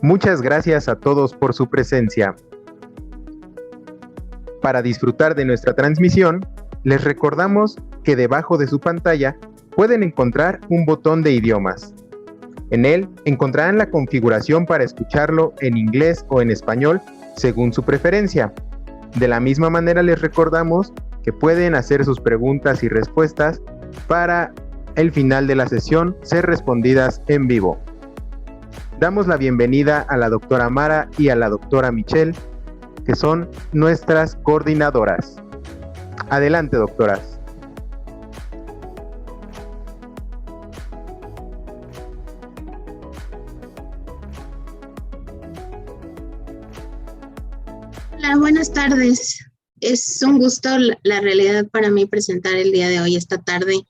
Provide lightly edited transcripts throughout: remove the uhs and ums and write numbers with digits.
Muchas gracias a todos por su presencia. Para disfrutar de nuestra transmisión, les recordamos que debajo de su pantalla pueden encontrar un botón de idiomas. En él encontrarán la configuración para escucharlo en inglés o en español según su preferencia. De la misma manera les recordamos que pueden hacer sus preguntas y respuestas para el final de la sesión ser respondidas en vivo. Damos la bienvenida a la doctora Mara y a la doctora Michelle, que son nuestras coordinadoras. Adelante, doctoras. Hola, buenas tardes. Es un gusto, la realidad para mí presentar el día de hoy, esta tarde,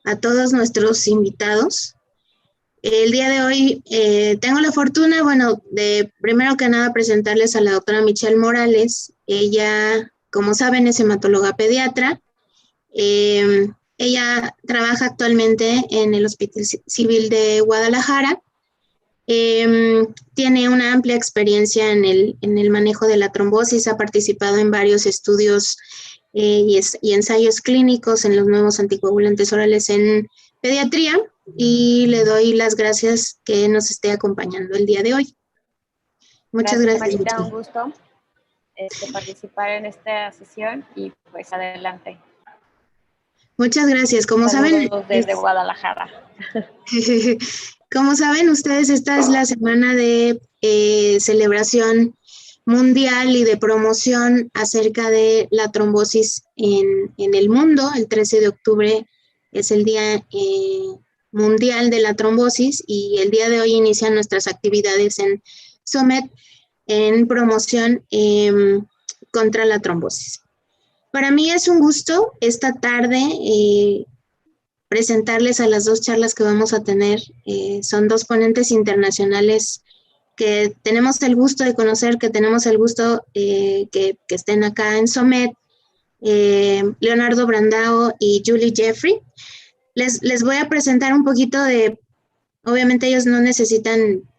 a todos nuestros invitados. El día de hoy tengo la fortuna, de primero que nada presentarles a la doctora Michelle Morales. Ella, como saben, es hematóloga pediatra. Ella trabaja actualmente en el Hospital Civil de Guadalajara. Tiene una amplia experiencia en el manejo de la trombosis, ha participado en varios estudios y ensayos clínicos en los nuevos anticoagulantes orales en pediatría, y le doy las gracias que nos esté acompañando el día de hoy. Muchas gracias. Marita, un gusto participar en esta sesión y pues adelante. Muchas gracias. Como Saludos saben, desde Guadalajara. Como saben ustedes, esta es la semana de celebración mundial y de promoción acerca de la trombosis en el mundo. El 13 de octubre es el Día Mundial de la Trombosis, y el día de hoy inician nuestras actividades en SOMETH en promoción contra la trombosis. Para mí es un gusto esta tarde presentarles a las dos charlas que vamos a tener. Son dos ponentes internacionales que tenemos el gusto de conocer, que tenemos el gusto que estén acá en SOMETH, Leonardo Brandao y Julie Jeffrey. Les voy a presentar un poquito obviamente ellos no necesitan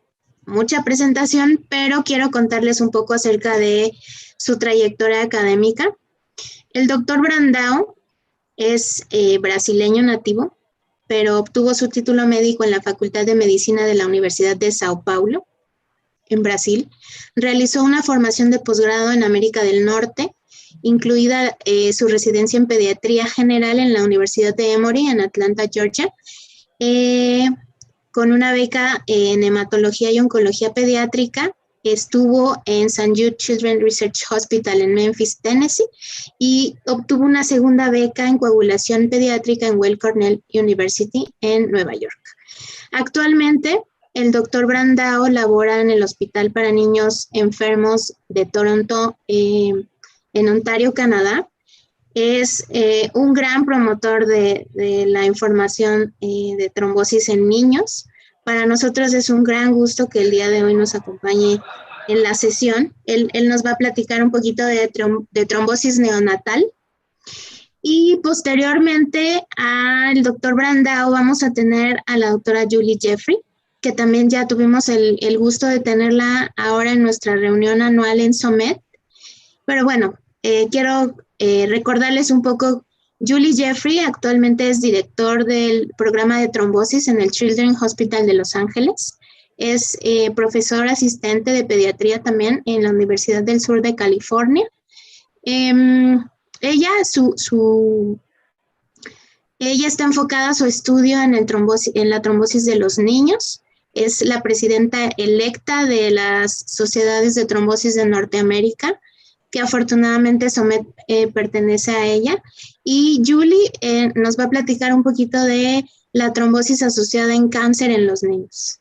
mucha presentación, pero quiero contarles un poco acerca de su trayectoria académica. El doctor Brandao es brasileño nativo, pero obtuvo su título médico en la Facultad de Medicina de la Universidad de Sao Paulo, en Brasil. Realizó una formación de posgrado en América del Norte, incluida su residencia en pediatría general en la Universidad de Emory, en Atlanta, Georgia, con una beca en hematología y oncología pediátrica. Estuvo en St. Jude Children's Research Hospital en Memphis, Tennessee, y obtuvo una segunda beca en coagulación pediátrica en Weill Cornell University en Nueva York. Actualmente, el doctor Brandao labora en el Hospital para Niños Enfermos de Toronto, en Ontario, Canadá. Es un gran promotor de la información de trombosis en niños. Para nosotros es un gran gusto que el día de hoy nos acompañe en la sesión. Él nos va a platicar un poquito de trombosis neonatal. Y posteriormente al doctor Brandao vamos a tener a la doctora Julie Jeffrey, que también ya tuvimos el gusto de tenerla ahora en nuestra reunión anual en SOMETH. Pero bueno, quiero recordarles un poco. Julie Jeffrey actualmente es director del programa de trombosis en el Children's Hospital de Los Ángeles. Es profesor asistente de pediatría también en la Universidad del Sur de California. Ella está enfocada a su estudio en la trombosis de los niños. Es la presidenta electa de las sociedades de trombosis de Norteamérica, que afortunadamente SOMETH pertenece a ella. Y Julie nos va a platicar un poquito de la trombosis asociada en cáncer en los niños.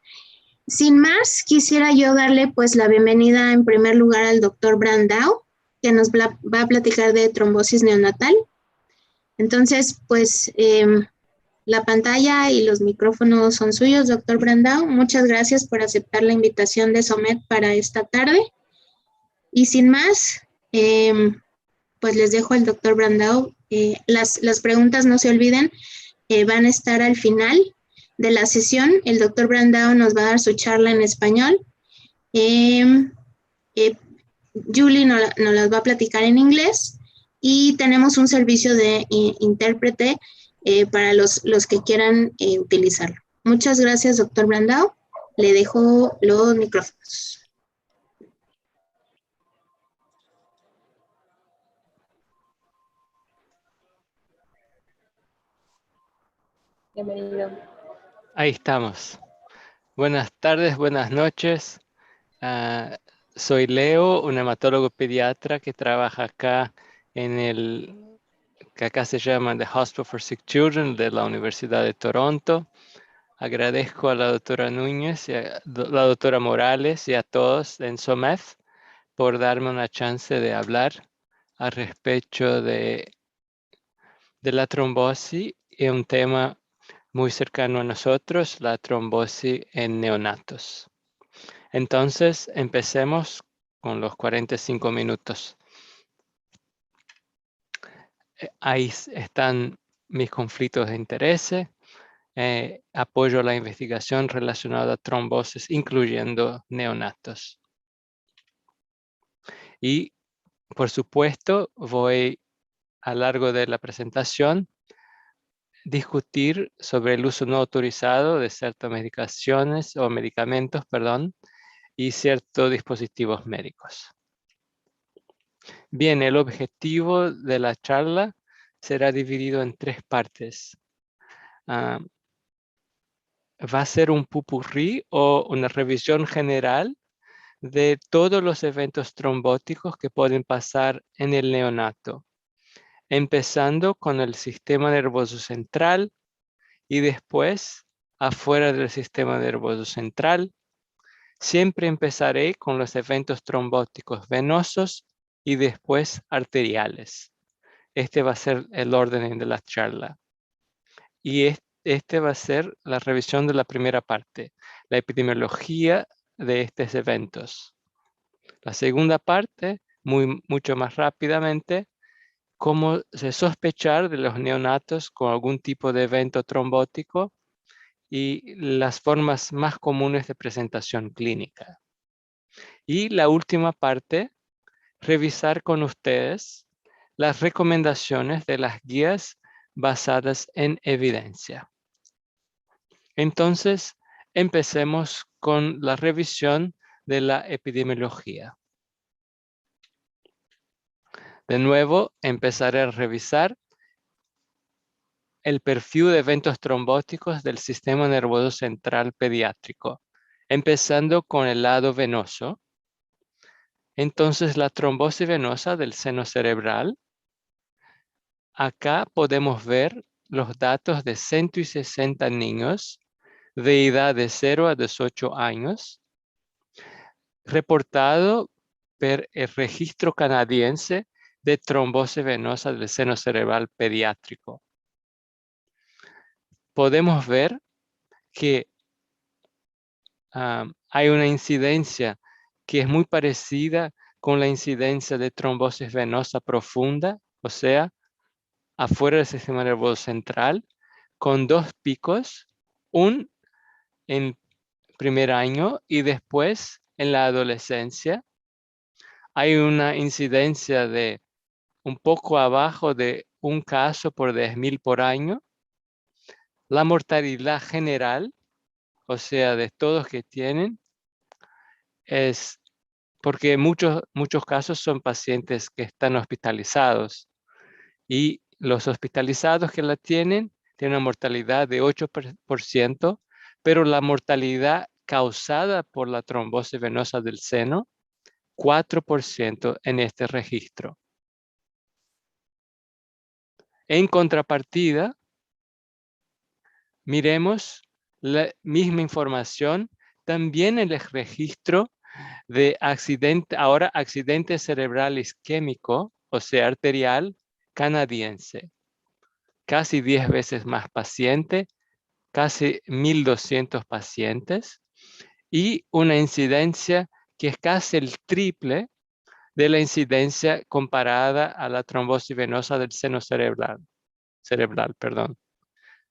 Sin más, quisiera yo darle pues la bienvenida en primer lugar al doctor Brandao, que nos va a platicar de trombosis neonatal. Entonces, pues la pantalla y los micrófonos son suyos, doctor Brandao. Muchas gracias por aceptar la invitación de SOMETH para esta tarde. Y sin más, pues les dejo al doctor Brandao. Las preguntas, no se olviden, van a estar al final de la sesión. El doctor Brandao nos va a dar su charla en español Julie nos las va a platicar en inglés y tenemos un servicio de intérprete para los que quieran utilizarlo. Muchas gracias, doctor Brandao. Le dejo los micrófonos. Bienvenido. Ahí estamos. Buenas tardes, buenas noches. Soy Leo, un hematólogo pediatra que trabaja acá en el que acá se llama The Hospital for Sick Children de la Universidad de Toronto. Agradezco a la doctora Núñez, y a la doctora Morales y a todos en SOMETH por darme una chance de hablar al respecto de la trombosis y un tema muy cercano a nosotros, la trombosis en neonatos. Entonces, empecemos con los 45 minutos. Ahí están mis conflictos de interés. Apoyo la investigación relacionada a trombosis, incluyendo neonatos. Y, por supuesto, voy a lo largo de la presentación discutir sobre el uso no autorizado de ciertas medicaciones o medicamentos, y ciertos dispositivos médicos. Bien, el objetivo de la charla será dividido en 3 partes. Va a ser un pupurrí o una revisión general de todos los eventos trombóticos que pueden pasar en el neonato, empezando con el sistema nervioso central y después afuera del sistema nervioso central. Siempre empezaré con los eventos trombóticos venosos y después arteriales. Este va a ser el orden de la charla. Y este va a ser la revisión de la primera parte, la epidemiología de estos eventos. La segunda parte, mucho más rápidamente, cómo se sospechar de los neonatos con algún tipo de evento trombótico y las formas más comunes de presentación clínica. Y la última parte, revisar con ustedes las recomendaciones de las guías basadas en evidencia. Entonces, empecemos con la revisión de la epidemiología. De nuevo, empezaré a revisar el perfil de eventos trombóticos del sistema nervioso central pediátrico, empezando con el lado venoso. Entonces, la trombosis venosa del seno cerebral. Acá podemos ver los datos de 160 niños de edad de 0 a 18 años, reportado por el registro canadiense de trombosis venosa del seno cerebral pediátrico. Podemos ver que hay una incidencia que es muy parecida con la incidencia de trombosis venosa profunda, o sea, afuera del sistema nervioso central, con 2 picos, un en primer año y después en la adolescencia. Hay una incidencia de un poco abajo de un caso por 10.000 por año. La mortalidad general, o sea, de todos que tienen, es porque muchos casos son pacientes que están hospitalizados y los hospitalizados que la tienen una mortalidad de 8%, pero la mortalidad causada por la trombosis venosa del seno, 4% en este registro. En contrapartida, miremos la misma información también en el registro de accidente cerebral isquémico, o sea, arterial canadiense. Casi 10 veces más paciente, casi 1.200 pacientes y una incidencia que es casi el triple de la incidencia comparada a la trombosis venosa del seno cerebral.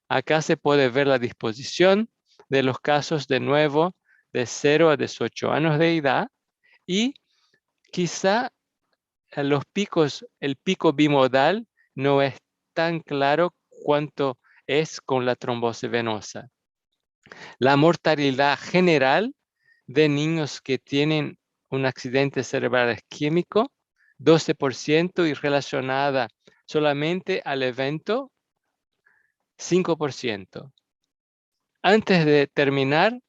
Acá se puede ver la disposición de los casos de nuevo de 0 a 18 años de edad, y quizá el pico bimodal no es tan claro cuánto es con la trombosis venosa. La mortalidad general de niños que tienen un accidente cerebral isquémico, 12%, y relacionada solamente al evento, 5%. Antes de terminar,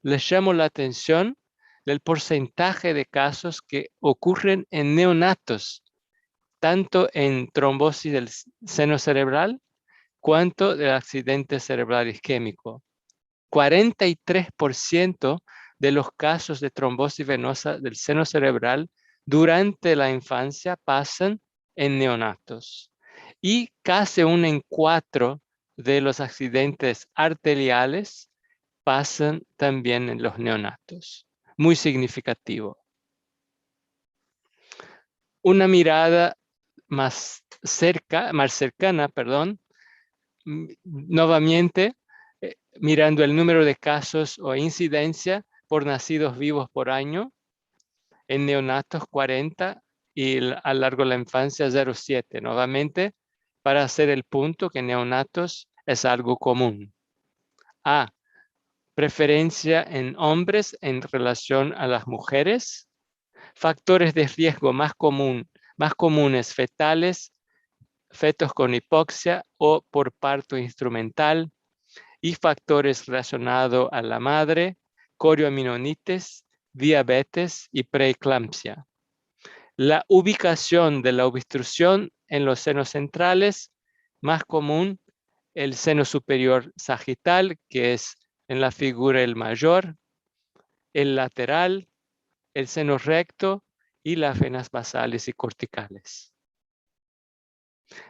les llamo la atención del porcentaje de casos que ocurren en neonatos, tanto en trombosis del seno cerebral cuanto del accidente cerebral isquémico. 43% de los casos de trombosis venosa del seno cerebral durante la infancia pasan en neonatos. Y casi 1 en 4 de los accidentes arteriales pasan también en los neonatos. Muy significativo. Una mirada más cercana, nuevamente, mirando el número de casos o incidencia por nacidos vivos por año, en neonatos 40 y a largo de la infancia 0,7. Nuevamente, para hacer el punto que en neonatos es algo común. Preferencia en hombres en relación a las mujeres. Factores de riesgo más comunes fetales, fetos con hipoxia o por parto instrumental, y factores relacionados a la madre, corioamnionitis, diabetes y preeclampsia. La ubicación de la obstrucción en los senos centrales, más común el seno superior sagital, que es en la figura el mayor, el lateral, el seno recto y las venas basales y corticales.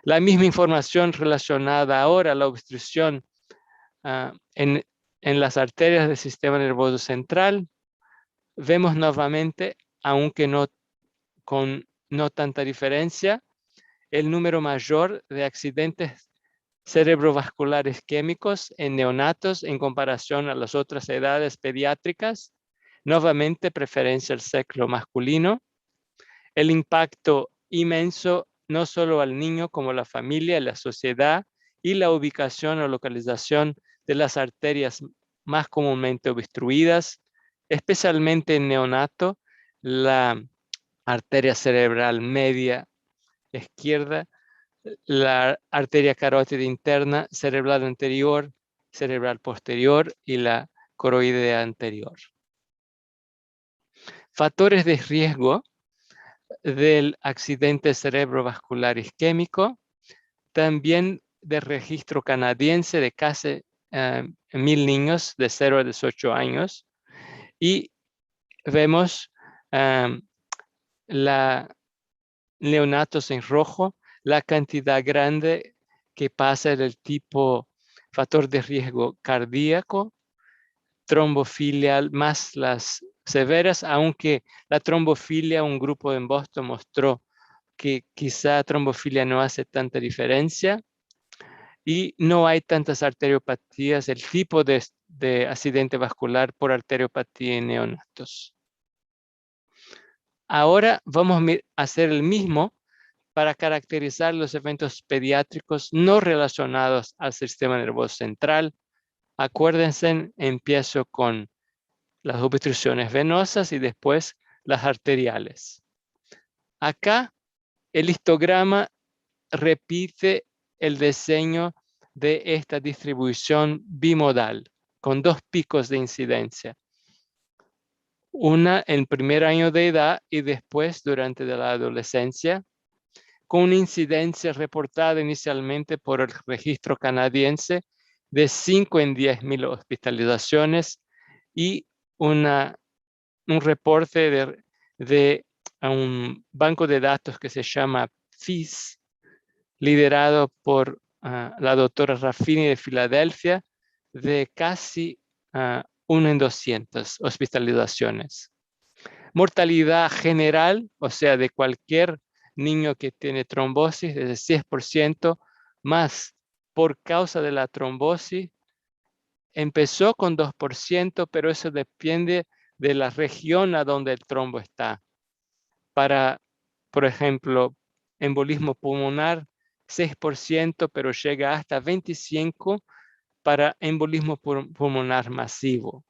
La misma información relacionada ahora a la obstrucción en las arterias del sistema nervioso central, vemos nuevamente, aunque no con no tanta diferencia, el número mayor de accidentes cerebrovasculares isquémicos en neonatos en comparación a las otras edades pediátricas. Nuevamente, preferencia al sexo masculino. El impacto inmenso no solo al niño como a la familia, la sociedad, y la ubicación o localización de las arterias más comúnmente obstruidas, especialmente en neonato, la arteria cerebral media izquierda, la arteria carótida interna, cerebral anterior, cerebral posterior y la coroidea anterior. Factores de riesgo del accidente cerebrovascular isquémico, también de registro canadiense de casi 1,000 niños de 0 a 18 años, y vemos neonatos en rojo, la cantidad grande que pasa del tipo factor de riesgo cardíaco, trombofilia más las severas, aunque la trombofilia, un grupo en Boston mostró que quizá trombofilia no hace tanta diferencia y no hay tantas arteriopatías, el tipo de accidente vascular por arteriopatía en neonatos. Ahora vamos a hacer el mismo para caracterizar los eventos pediátricos no relacionados al sistema nervioso central. Acuérdense, empiezo con las obstrucciones venosas y después las arteriales. Acá el histograma repite el diseño de esta distribución bimodal con 2 picos de incidencia. Una en primer año de edad y después durante la adolescencia, con una incidencia reportada inicialmente por el registro canadiense de 5 en 10,000 hospitalizaciones y un reporte de un banco de datos que se llama FIS, liderado por la doctora Raffini de Filadelfia, de casi 1 en 200 hospitalizaciones. Mortalidad general, o sea, de cualquier niño que tiene trombosis, de 10% más por causa de la trombosis, empezó con 2%, pero eso depende de la región a donde el trombo está. Para, por ejemplo, embolismo pulmonar, 6%, pero llega hasta 25% para embolismo pulmonar masivo.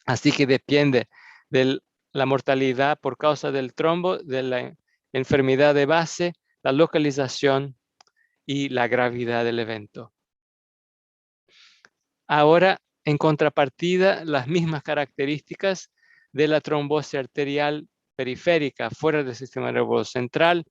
Así que depende de la mortalidad por causa del trombo, de la enfermedad de base, la localización y la gravedad del evento. Ahora, en contrapartida, las mismas características de la trombosis arterial periférica fuera del sistema nervioso central.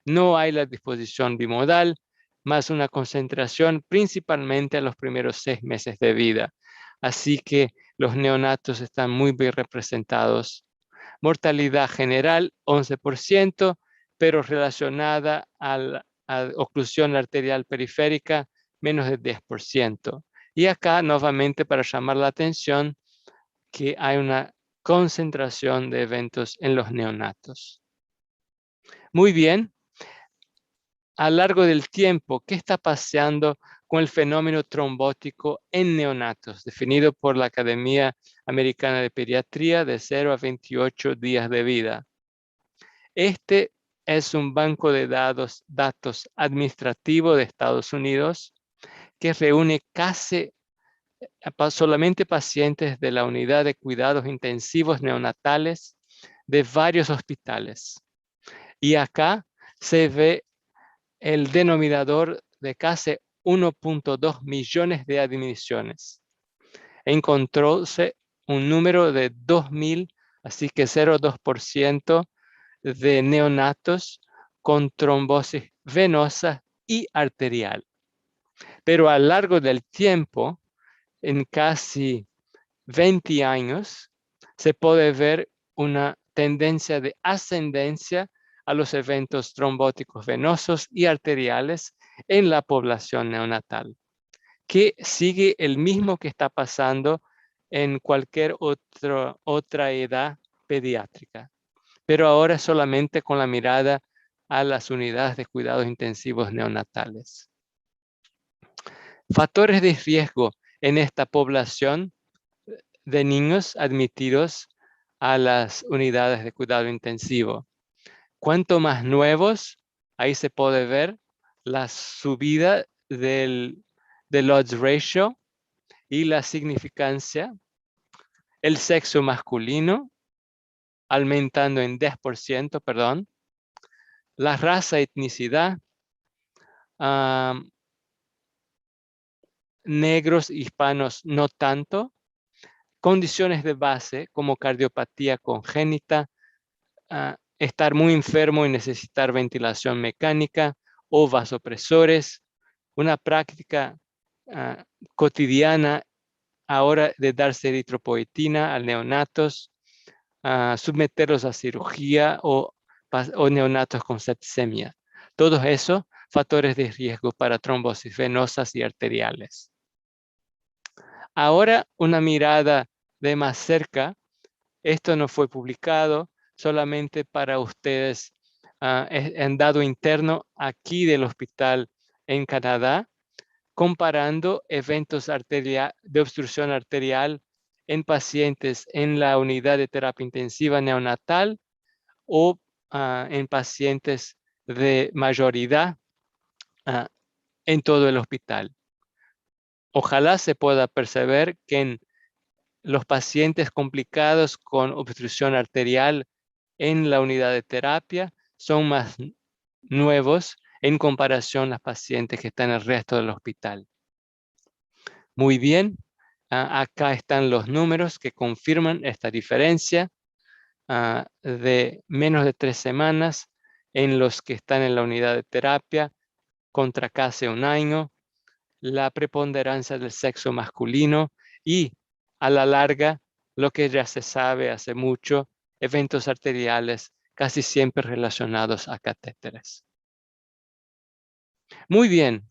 No hay la disposición bimodal, más una concentración principalmente en los primeros 6 meses de vida. Así que los neonatos están muy bien representados. Mortalidad general, 11%, pero relacionada a la oclusión arterial periférica, menos de 10%. Y acá, nuevamente, para llamar la atención, que hay una concentración de eventos en los neonatos. Muy bien. A lo largo del tiempo, ¿qué está pasando con el fenómeno trombótico en neonatos, definido por la Academia Americana de Pediatría de 0 a 28 días de vida? Este es un banco de datos administrativo de Estados Unidos que reúne casi solamente pacientes de la unidad de cuidados intensivos neonatales de varios hospitales. Y acá se ve el denominador de casi 1.2 millones de admisiones. Encontróse un número de 2.000, así que 0,2% de neonatos con trombosis venosa y arterial. Pero a lo largo del tiempo, en casi 20 años, se puede ver una tendencia de ascendencia a los eventos trombóticos venosos y arteriales en la población neonatal, que sigue el mismo que está pasando en cualquier otra edad pediátrica, pero ahora solamente con la mirada a las unidades de cuidados intensivos neonatales. Factores de riesgo en esta población de niños admitidos a las unidades de cuidado intensivo. Cuanto más nuevos, ahí se puede ver la subida del odds ratio y la significancia. El sexo masculino, aumentando en 10%, perdón. La raza, etnicidad, negros, hispanos, no tanto. Condiciones de base como cardiopatía congénita, estar muy enfermo y necesitar ventilación mecánica o vasopresores, una práctica cotidiana ahora de darse eritropoetina a neonatos, someterlos a cirugía o neonatos con septicemia. Todos esos factores de riesgo para trombosis venosas y arteriales. Ahora una mirada de más cerca. Esto no fue publicado, solamente para ustedes en dado interno aquí del hospital en Canadá, comparando eventos de obstrucción arterial en pacientes en la unidad de terapia intensiva neonatal o en pacientes de mayoría en todo el hospital. Ojalá se pueda percibir que en los pacientes complicados con obstrucción arterial en la unidad de terapia son más nuevos en comparación a los pacientes que están en el resto del hospital. Muy bien, acá están los números que confirman esta diferencia de menos de 3 semanas en los que están en la unidad de terapia contra casi un año, la preponderancia del sexo masculino y a la larga, lo que ya se sabe hace mucho, eventos arteriales casi siempre relacionados a catéteres. Muy bien,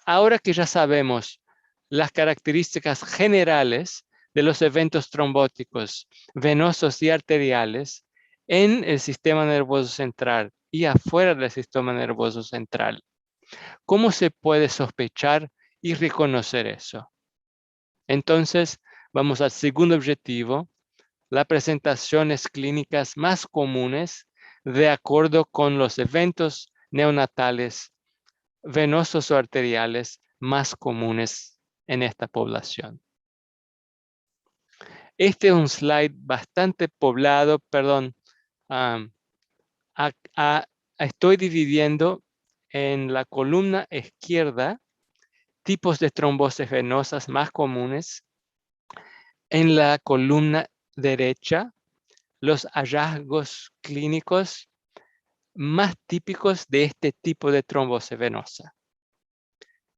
ahora que ya sabemos las características generales de los eventos trombóticos venosos y arteriales en el sistema nervioso central y afuera del sistema nervioso central, ¿cómo se puede sospechar y reconocer eso? Entonces, vamos al segundo objetivo, las presentaciones clínicas más comunes de acuerdo con los eventos neonatales, venosos o arteriales más comunes en esta población. Este es un slide bastante poblado, perdón. Estoy dividiendo en la columna izquierda tipos de trombosis venosas más comunes. En la columna derecha, los hallazgos clínicos más típicos de este tipo de trombosis venosa.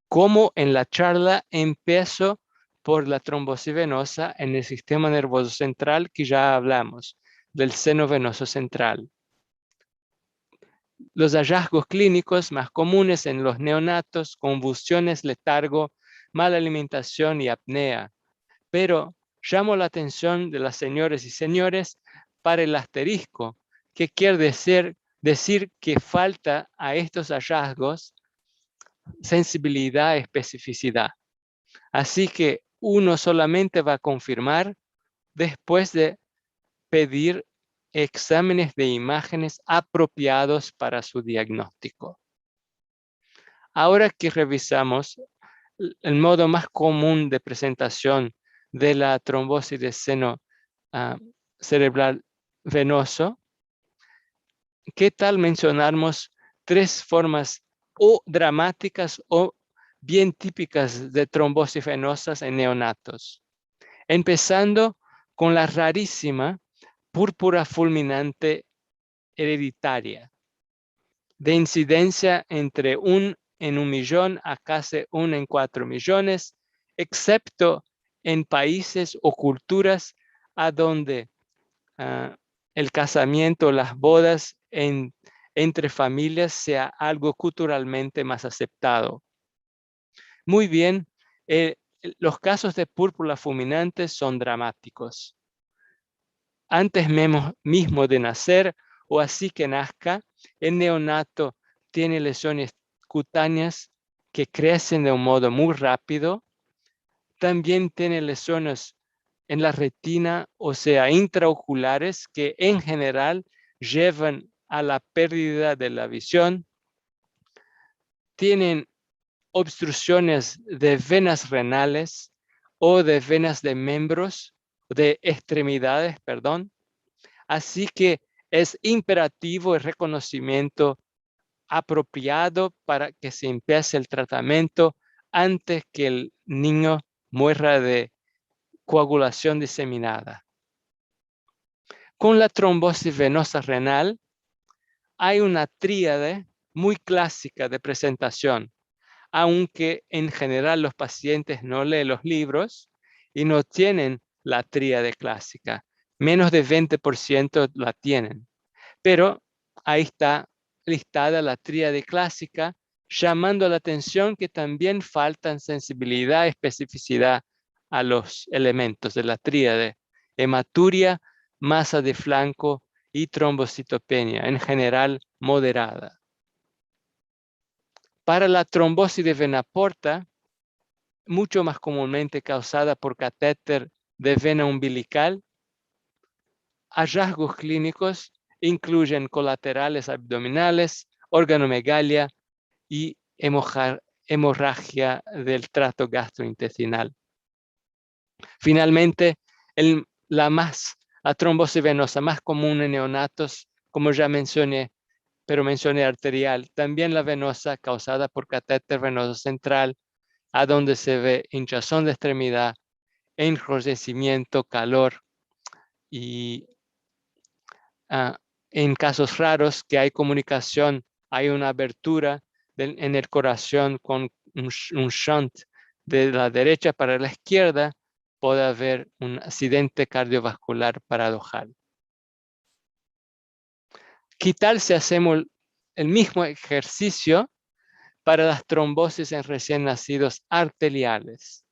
Como en la charla, empiezo por la trombosis venosa en el sistema nervioso central que ya hablamos, del seno venoso central. Los hallazgos clínicos más comunes en los neonatos, convulsiones, letargo, mala alimentación y apnea. Pero llamo la atención de las señoras y señores para el asterisco, que quiere decir que falta a estos hallazgos sensibilidad y especificidad. Así que uno solamente va a confirmar después de pedir exámenes de imágenes apropiados para su diagnóstico. Ahora que revisamos el modo más común de presentación de la trombosis de seno cerebral venoso, ¿qué tal mencionarnos 3 formas o dramáticas o bien típicas de trombosis venosas en neonatos? Empezando con la rarísima púrpura fulminante hereditaria, de incidencia entre 1 en 1 millón a casi 1 en 4 millones, excepto en países o culturas a donde el casamiento, las bodas entre familias sea algo culturalmente más aceptado. Muy bien, los casos de púrpura fulminante son dramáticos. Antes mismo de nacer o así que nazca, el neonato tiene lesiones cutáneas que crecen de un modo muy rápido. También tiene lesiones en la retina, o sea, intraoculares, que en general llevan a la pérdida de la visión. Tienen obstrucciones de venas renales o de venas de miembros, de extremidades, perdón. Así que es imperativo el reconocimiento apropiado para que se empiece el tratamiento antes que el niño muera de coagulación diseminada. Con la trombosis venosa renal hay una tríade muy clásica de presentación, aunque en general los pacientes no leen los libros y no tienen la tríade clásica. Menos de 20% la tienen. Pero ahí está listada la tríade clásica, llamando la atención que también faltan sensibilidad y especificidad a los elementos de la tríade: hematuria, masa de flanco y trombocitopenia, en general moderada. Para la trombosis de vena porta, mucho más comúnmente causada por catéter de vena umbilical, hallazgos clínicos incluyen colaterales abdominales, organomegalia y hemorragia del tracto gastrointestinal. Finalmente, la trombosis venosa más común en neonatos, como ya mencioné, pero mencioné arterial, también la venosa causada por catéter venoso central, a donde se ve hinchazón de extremidad, enrojecimiento, calor y en casos raros que hay comunicación, hay una abertura en el corazón con un shunt de la derecha para la izquierda, puede haber un accidente cardiovascular paradojal. ¿Qué tal si hacemos el mismo ejercicio para las trombosis en recién nacidos arteriales?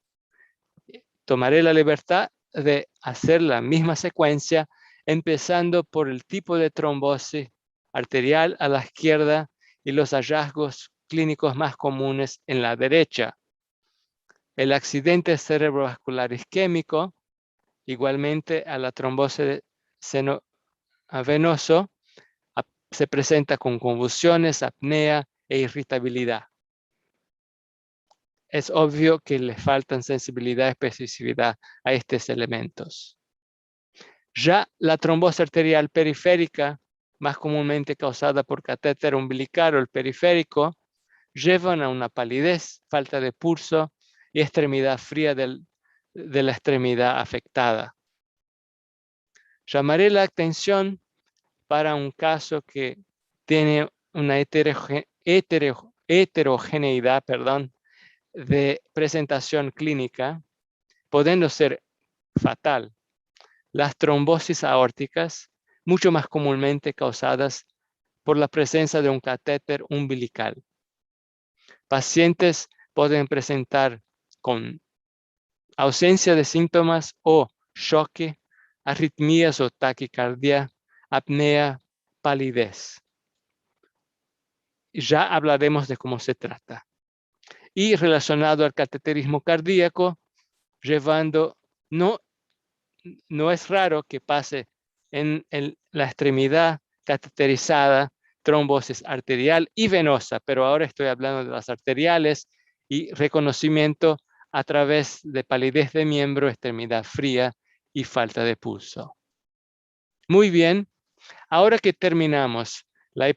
Tomaré la libertad de hacer la misma secuencia, empezando por el tipo de trombosis arterial a la izquierda y los hallazgos clínicos más comunes en la derecha. el accidente cerebrovascular isquémico, igualmente a la trombosis seno venoso, se presenta con convulsiones, apnea e irritabilidad. Es obvio que le faltan sensibilidad y especificidad a estos elementos. Ya la trombosis arterial periférica, más comúnmente causada por catéter umbilical o el periférico, llevan a una palidez, falta de pulso y extremidad fría de la extremidad afectada. Llamaré la atención para un caso que tiene una heterogeneidad de presentación clínica, pudiendo ser fatal. Las trombosis aórticas, mucho más comúnmente causadas por la presencia de un catéter umbilical. Pacientes pueden presentar con ausencia de síntomas o choque, arritmias o taquicardia, apnea, palidez. Ya hablaremos de cómo se trata. Y relacionado al cateterismo cardíaco, no es raro que pase en la extremidad cateterizada trombosis arterial y venosa, pero ahora estoy hablando de las arteriales y reconocimiento a través de palidez de miembro, extremidad fría y falta de pulso. Muy bien, ahora que terminamos la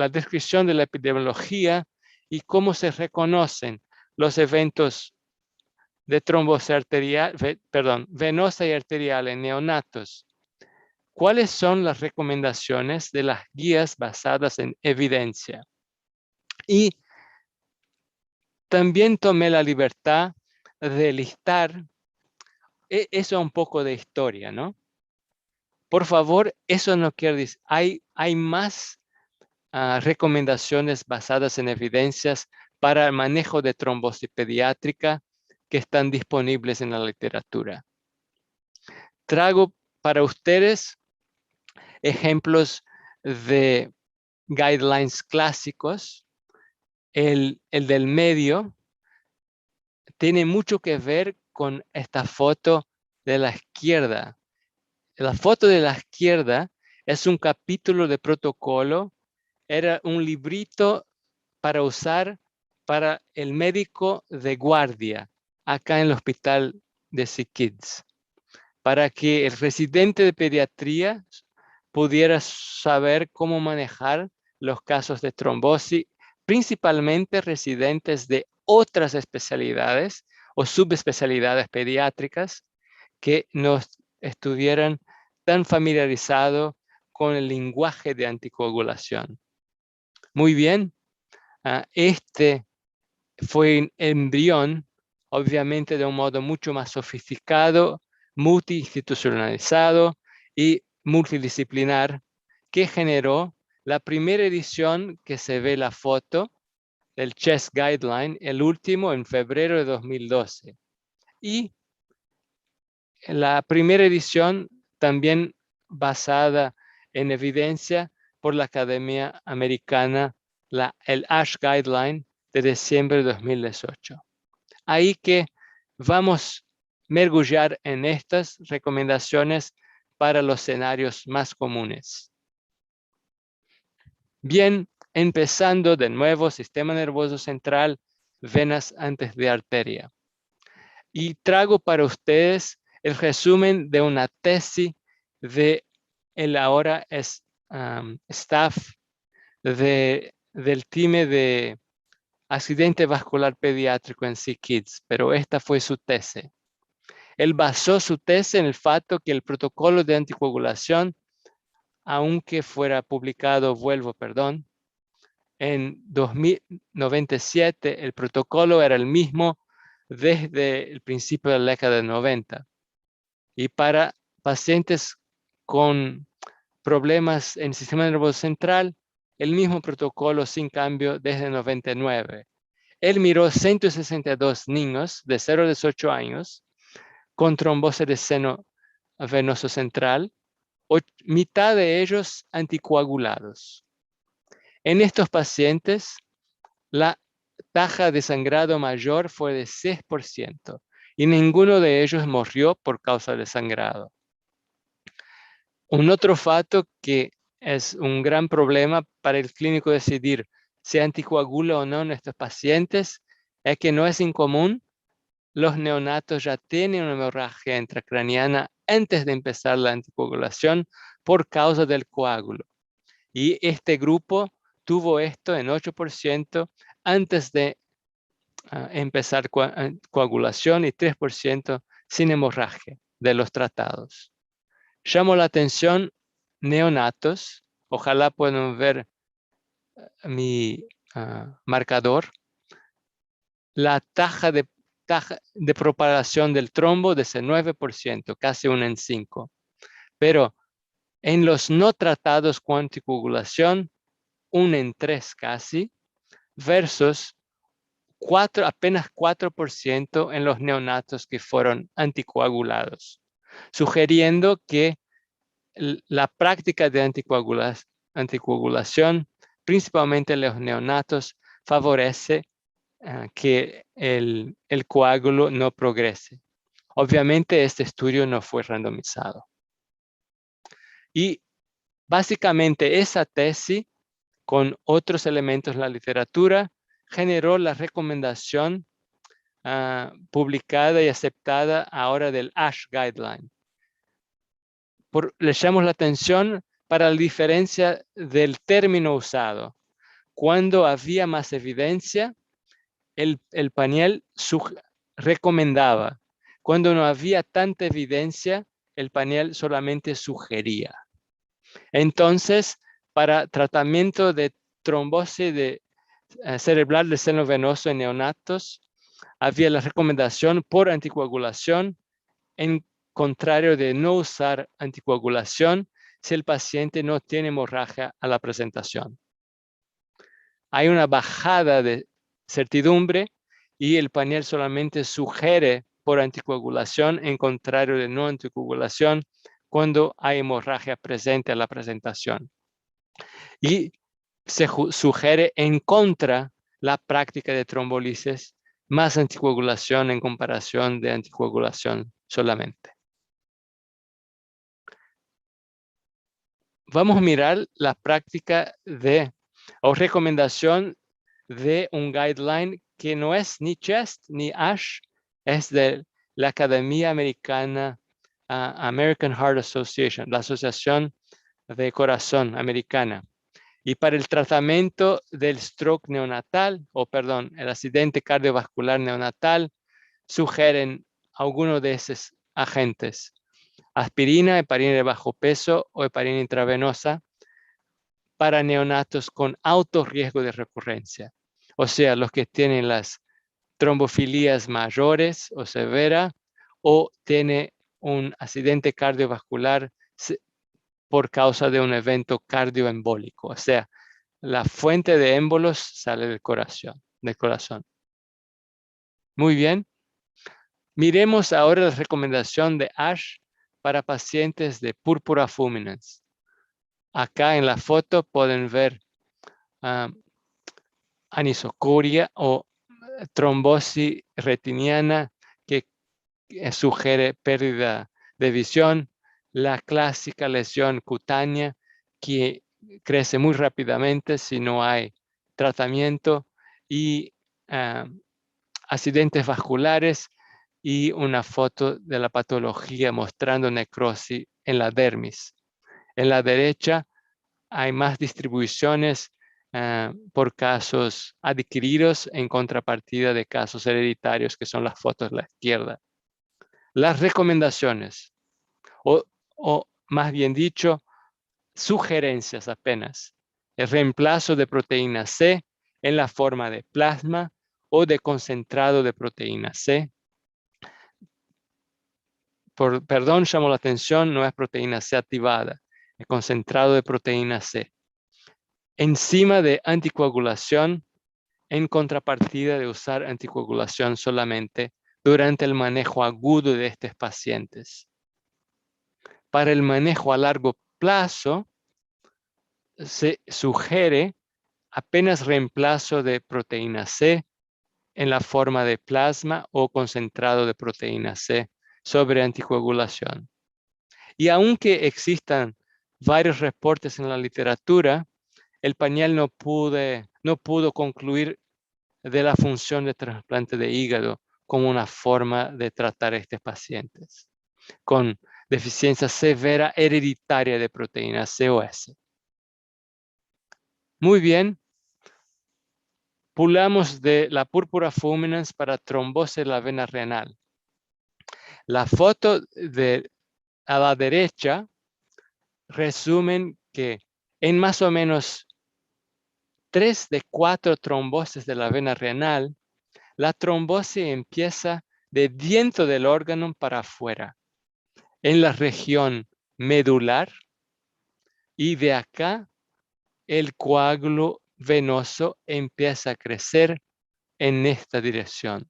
descripción de la epidemiología y cómo se reconocen los eventos de trombosis arterial, venosa y arterial en neonatos, ¿cuáles son las recomendaciones de las guías basadas en evidencia? Y también tomé la libertad de listar eso un poco de historia, ¿no? Por favor, eso no quiere decir, hay más recomendaciones basadas en evidencias para el manejo de trombosis pediátrica que están disponibles en la literatura. Traigo para ustedes ejemplos de guidelines clásicos. El del medio tiene mucho que ver con esta foto de la izquierda. La foto de la izquierda es un capítulo de protocolo. Era un librito para usar para el médico de guardia acá en el hospital de SickKids, para que el residente de pediatría pudiera saber cómo manejar los casos de trombosis, principalmente residentes de otras especialidades o subespecialidades pediátricas que no estuvieran tan familiarizados con el lenguaje de anticoagulación. Muy bien, este fue un embrión, obviamente de un modo mucho más sofisticado, multiinstitucionalizado y multidisciplinar, que generó la primera edición que se ve la foto del CHEST Guideline, el último en febrero de 2012. Y la primera edición también basada en evidencia por la Academia Americana, el ASH Guideline de diciembre de 2018. Ahí que vamos a mergullar en estas recomendaciones para los escenarios más comunes. Bien, empezando de nuevo, sistema nervioso central, venas antes de arteria. Y traigo para ustedes el resumen de una tesis de el ahora staff del team de accidente vascular pediátrico en SickKids, pero esta fue su tesis. Él basó su tesis en el fato que el protocolo de anticoagulación, aunque fuera publicado, en 2097, el protocolo era el mismo desde el principio de la década de 90. Y para pacientes con problemas en el sistema nervioso central, el mismo protocolo sin cambio desde 99. Él miró 162 niños de 0 a 18 años con trombosis de seno venoso central, mitad de ellos anticoagulados. En estos pacientes, la tasa de sangrado mayor fue de 6% y ninguno de ellos murió por causa del sangrado. Un otro facto que es un gran problema para el clínico decidir si anticoagula o no en estos pacientes es que no es incomún. Los neonatos ya tienen una hemorragia intracraniana antes de empezar la anticoagulación por causa del coágulo. Y este grupo tuvo esto en 8% antes de empezar coagulación y 3% sin hemorragia de los tratados. Llamo la atención neonatos. Ojalá puedan ver mi marcador. La tasa de propagación del trombo de ese 9%, casi 1 en 5. Pero en los no tratados con anticoagulación, 1 en 3 casi, versus apenas 4% en los neonatos que fueron anticoagulados, sugiriendo que la práctica de anticoagulación, principalmente en los neonatos, favorece que el coágulo no progrese. Obviamente este estudio no fue randomizado. Y básicamente esa tesis, con otros elementos en la literatura, generó la recomendación publicada y aceptada ahora del ASH Guideline. Le llamamos la atención para la diferencia del término usado. Cuando había más evidencia, el panel recomendaba. Cuando no había tanta evidencia, el panel solamente sugería. Entonces, para tratamiento de trombosis cerebral del seno venoso en neonatos, había la recomendación por anticoagulación, en contrario de no usar anticoagulación si el paciente no tiene hemorragia a la presentación. Hay una bajada de certidumbre y el panel solamente sugiere por anticoagulación, en contrario de no anticoagulación, cuando hay hemorragia presente a la presentación. Y se sugiere en contra la práctica de trombolisis más anticoagulación en comparación de anticoagulación solamente. Vamos a mirar la práctica o recomendación de un guideline que no es ni CHEST ni ASH, es de la Academia Americana, American Heart Association, la Asociación de Corazón Americana. Y para el tratamiento del stroke neonatal, el accidente cardiovascular neonatal, sugieren algunos de esos agentes. Aspirina, heparina de bajo peso o heparina intravenosa para neonatos con alto riesgo de recurrencia. O sea, los que tienen las trombofilías mayores o severas o tienen un accidente cardiovascular por causa de un evento cardioembólico. O sea, la fuente de émbolos sale del corazón. Muy bien. Miremos ahora la recomendación de ASH para pacientes de púrpura fulminans. Acá en la foto pueden ver anisocoria o trombosis retiniana que sugiere pérdida de visión, la clásica lesión cutánea que crece muy rápidamente si no hay tratamiento y accidentes vasculares y una foto de la patología mostrando necrosis en la dermis. En la derecha hay más distribuciones por casos adquiridos en contrapartida de casos hereditarios, que son las fotos a la izquierda. Las recomendaciones, o más bien dicho, sugerencias apenas. El reemplazo de proteína C en la forma de plasma o de concentrado de proteína C. Llamo la atención, no es proteína C activada, es concentrado de proteína C. Encima de anticoagulación, en contrapartida de usar anticoagulación solamente durante el manejo agudo de estos pacientes. Para el manejo a largo plazo, se sugiere apenas reemplazo de proteína C en la forma de plasma o concentrado de proteína C sobre anticoagulación. Y aunque existan varios reportes en la literatura, el pañal no pudo concluir de la función de trasplante de hígado como una forma de tratar a estos pacientes con deficiencia severa hereditaria de proteína C o S. Muy bien. Pulamos de la púrpura fulminans para trombosis de la vena renal. La foto a la derecha resumen que en más o menos 3 de 4 trombosis de la vena renal, la trombosis empieza de dentro del órgano para afuera, en la región medular, y de acá el coágulo venoso empieza a crecer en esta dirección.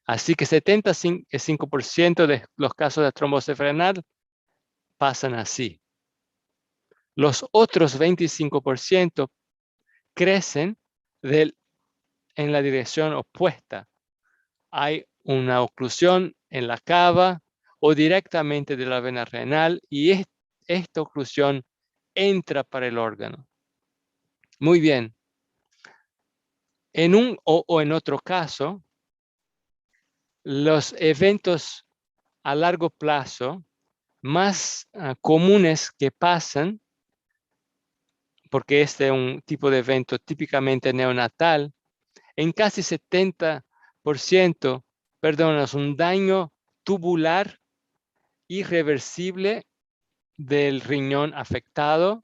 Así que 75% de los casos de trombosis renal pasan así. Los otros 25% crecen en la dirección opuesta. Hay una oclusión en la cava o directamente de la vena renal y esta oclusión entra para el órgano. Muy bien. En un o en otro caso, los eventos a largo plazo más comunes que pasan, porque este es un tipo de evento típicamente neonatal, en casi 70%, es un daño tubular irreversible del riñón afectado,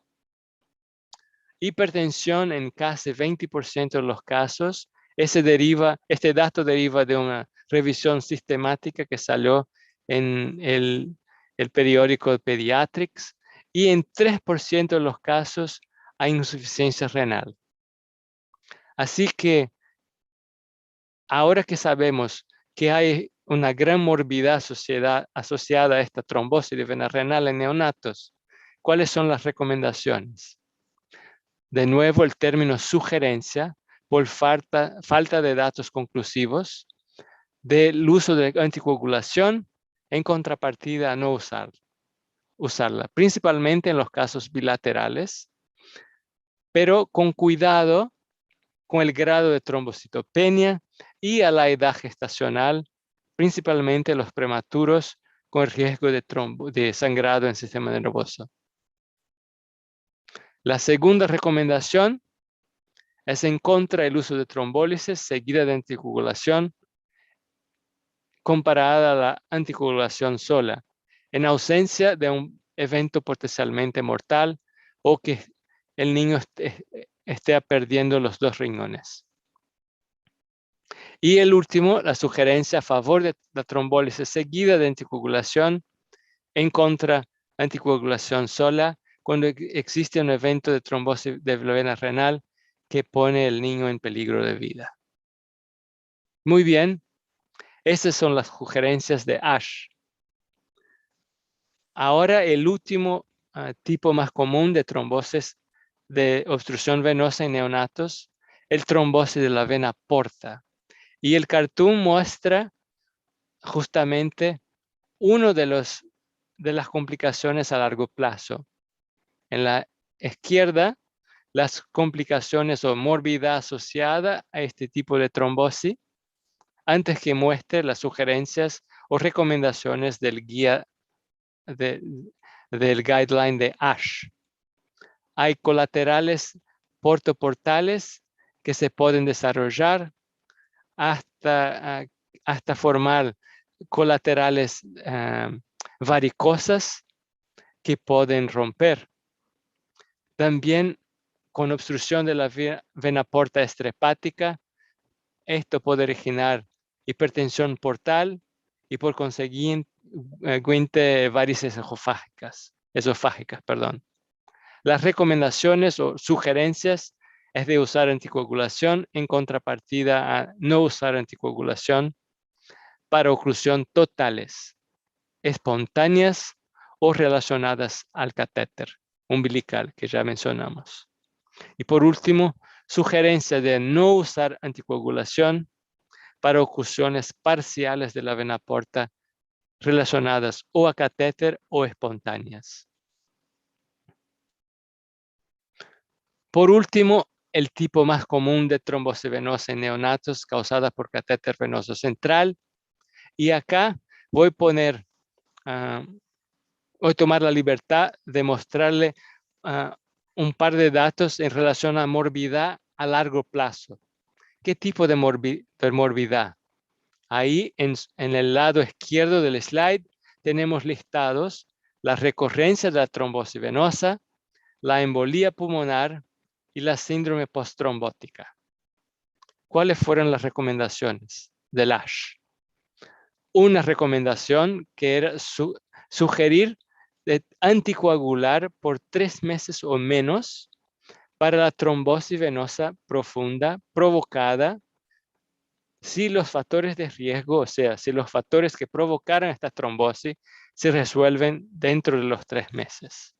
hipertensión en casi 20% de los casos. Este dato deriva de una revisión sistemática que salió en el periódico Pediatrics, y en 3% de los casos hay insuficiencia renal. Así que ahora que sabemos que hay una gran morbidez asociada a esta trombosis de vena renal en neonatos, ¿cuáles son las recomendaciones? De nuevo, el término sugerencia por falta de datos conclusivos del uso de anticoagulación en contrapartida a no usarla, principalmente en los casos bilaterales, pero con cuidado con el grado de trombocitopenia y a la edad gestacional, principalmente los prematuros con riesgo de sangrado en el sistema nervioso. La segunda recomendación es en contra del uso de trombólisis seguida de anticoagulación comparada a la anticoagulación sola, en ausencia de un evento potencialmente mortal o que el niño esté perdiendo los 2 riñones. Y el último, la sugerencia a favor de la trombólisis seguida de anticoagulación en contra de anticoagulación sola cuando existe un evento de trombosis de la vena renal que pone al niño en peligro de vida. Muy bien, esas son las sugerencias de Ash. Ahora el último tipo más común de trombosis de obstrucción venosa en neonatos, el trombosis de la vena porta. Y el cartoon muestra justamente uno de las complicaciones a largo plazo. En la izquierda, las complicaciones o morbidez asociada a este tipo de trombosis, antes que muestre las sugerencias o recomendaciones del guideline de Ash. Hay colaterales portoportales que se pueden desarrollar hasta formar colaterales varicosas que pueden romper. También con obstrucción de la vena porta extrahepática, esto puede originar hipertensión portal y por consiguiente varices esofágicas. Las recomendaciones o sugerencias es de usar anticoagulación en contrapartida a no usar anticoagulación para oclusión totales, espontáneas o relacionadas al catéter umbilical que ya mencionamos. Y por último, sugerencia de no usar anticoagulación para oclusiones parciales de la vena porta relacionadas o a catéter o espontáneas. Por último, el tipo más común de trombosis venosa en neonatos causada por catéter venoso central. Y acá voy a poner, voy a tomar la libertad de mostrarle un par de datos en relación a morbidad a largo plazo. ¿Qué tipo de morbidad? Ahí en el lado izquierdo del slide tenemos listados la recurrencia de la trombosis venosa, la embolía pulmonar y la síndrome posttrombótica. ¿Cuáles fueron las recomendaciones del ASH? Una recomendación que era sugerir anticoagular por 3 meses o menos para la trombosis venosa profunda provocada si los factores de riesgo, o sea, si los factores que provocaron esta trombosis se resuelven dentro de los 3 meses.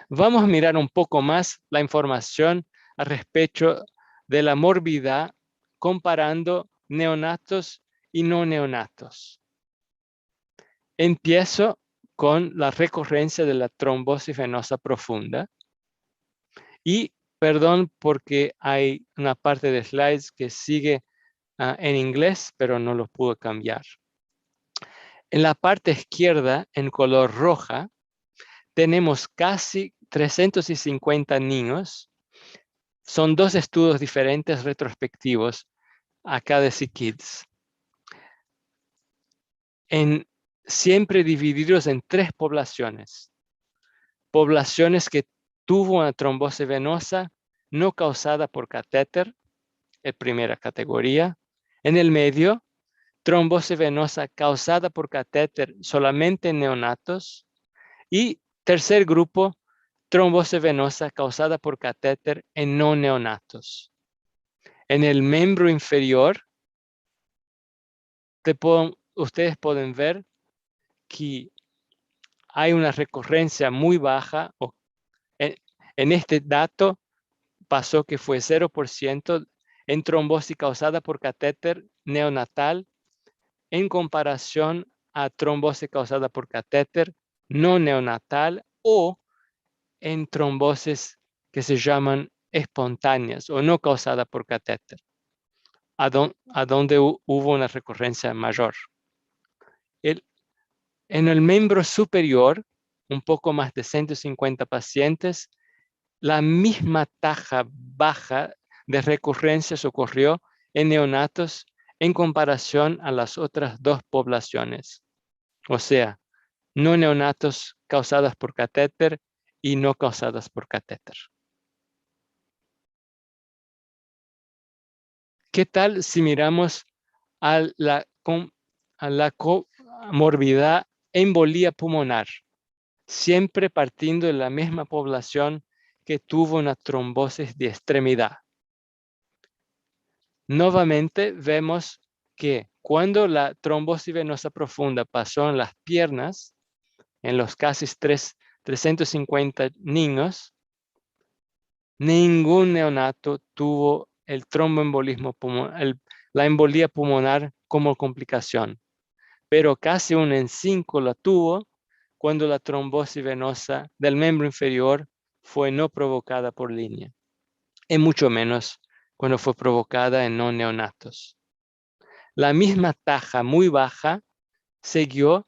Vamos a mirar un poco más la información al respecto de la morbidad comparando neonatos y no neonatos. Empiezo con la recurrencia de la trombosis venosa profunda. Y perdón porque hay una parte de slides que sigue en inglés, pero no lo pude cambiar. En la parte izquierda, en color roja, tenemos casi 350 niños. Son 2 estudios diferentes retrospectivos acá de SickKids. Siempre divididos en 3 poblaciones. Poblaciones que tuvo una trombosis venosa no causada por catéter, en primera categoría. En el medio, trombosis venosa causada por catéter solamente en neonatos. Y tercer grupo, trombosis venosa causada por catéter en no neonatos. En el miembro inferior, ustedes pueden ver que hay una recurrencia muy baja. En este dato pasó que fue 0% en trombosis causada por catéter neonatal en comparación a trombosis causada por catéter no neonatal o en trombosis que se llaman espontáneas o no causada por catéter, a donde hubo una recurrencia mayor. En el miembro superior, un poco más de 150 pacientes, la misma tasa baja de recurrencias ocurrió en neonatos en comparación a las otras 2 poblaciones. O sea, no neonatos causadas por catéter y no causadas por catéter. ¿Qué tal si miramos a la comorbidad embolía pulmonar? Siempre partiendo de la misma población que tuvo una trombosis de extremidad. Nuevamente vemos que cuando la trombosis venosa profunda pasó en las piernas, en los casi 350 niños, ningún neonato tuvo el tromboembolismo pulmonar, la embolía pulmonar como complicación, pero casi 1 en 5 la tuvo cuando la trombosis venosa del miembro inferior fue no provocada por línea, y mucho menos cuando fue provocada en no neonatos. La misma tasa muy baja siguió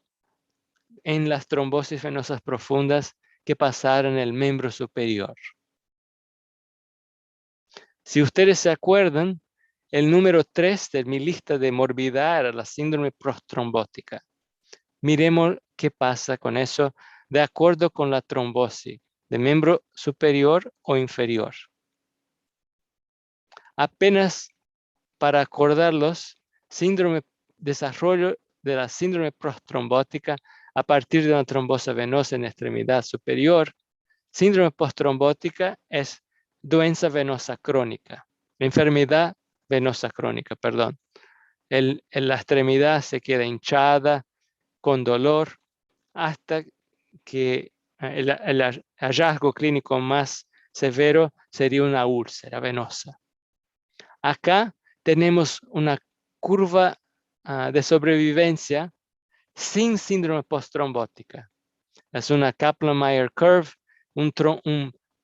en las trombosis venosas profundas que pasaron en el miembro superior. Si ustedes se acuerdan, el número 3 de mi lista de morbidad era la síndrome posttrombótica. Miremos qué pasa con eso de acuerdo con la trombosis de miembro superior o inferior. Apenas para acordarlos, desarrollo de la síndrome posttrombótica a partir de una trombosis venosa en extremidad superior. Síndrome posttrombótica es doença venosa crónica, enfermedad venosa crónica, perdón. En la extremidad se queda hinchada, con dolor, hasta que el hallazgo clínico más severo sería una úlcera venosa. Acá tenemos una curva de sobrevivencia sin síndrome posttrombótica. Es una Kaplan-Meier curve, un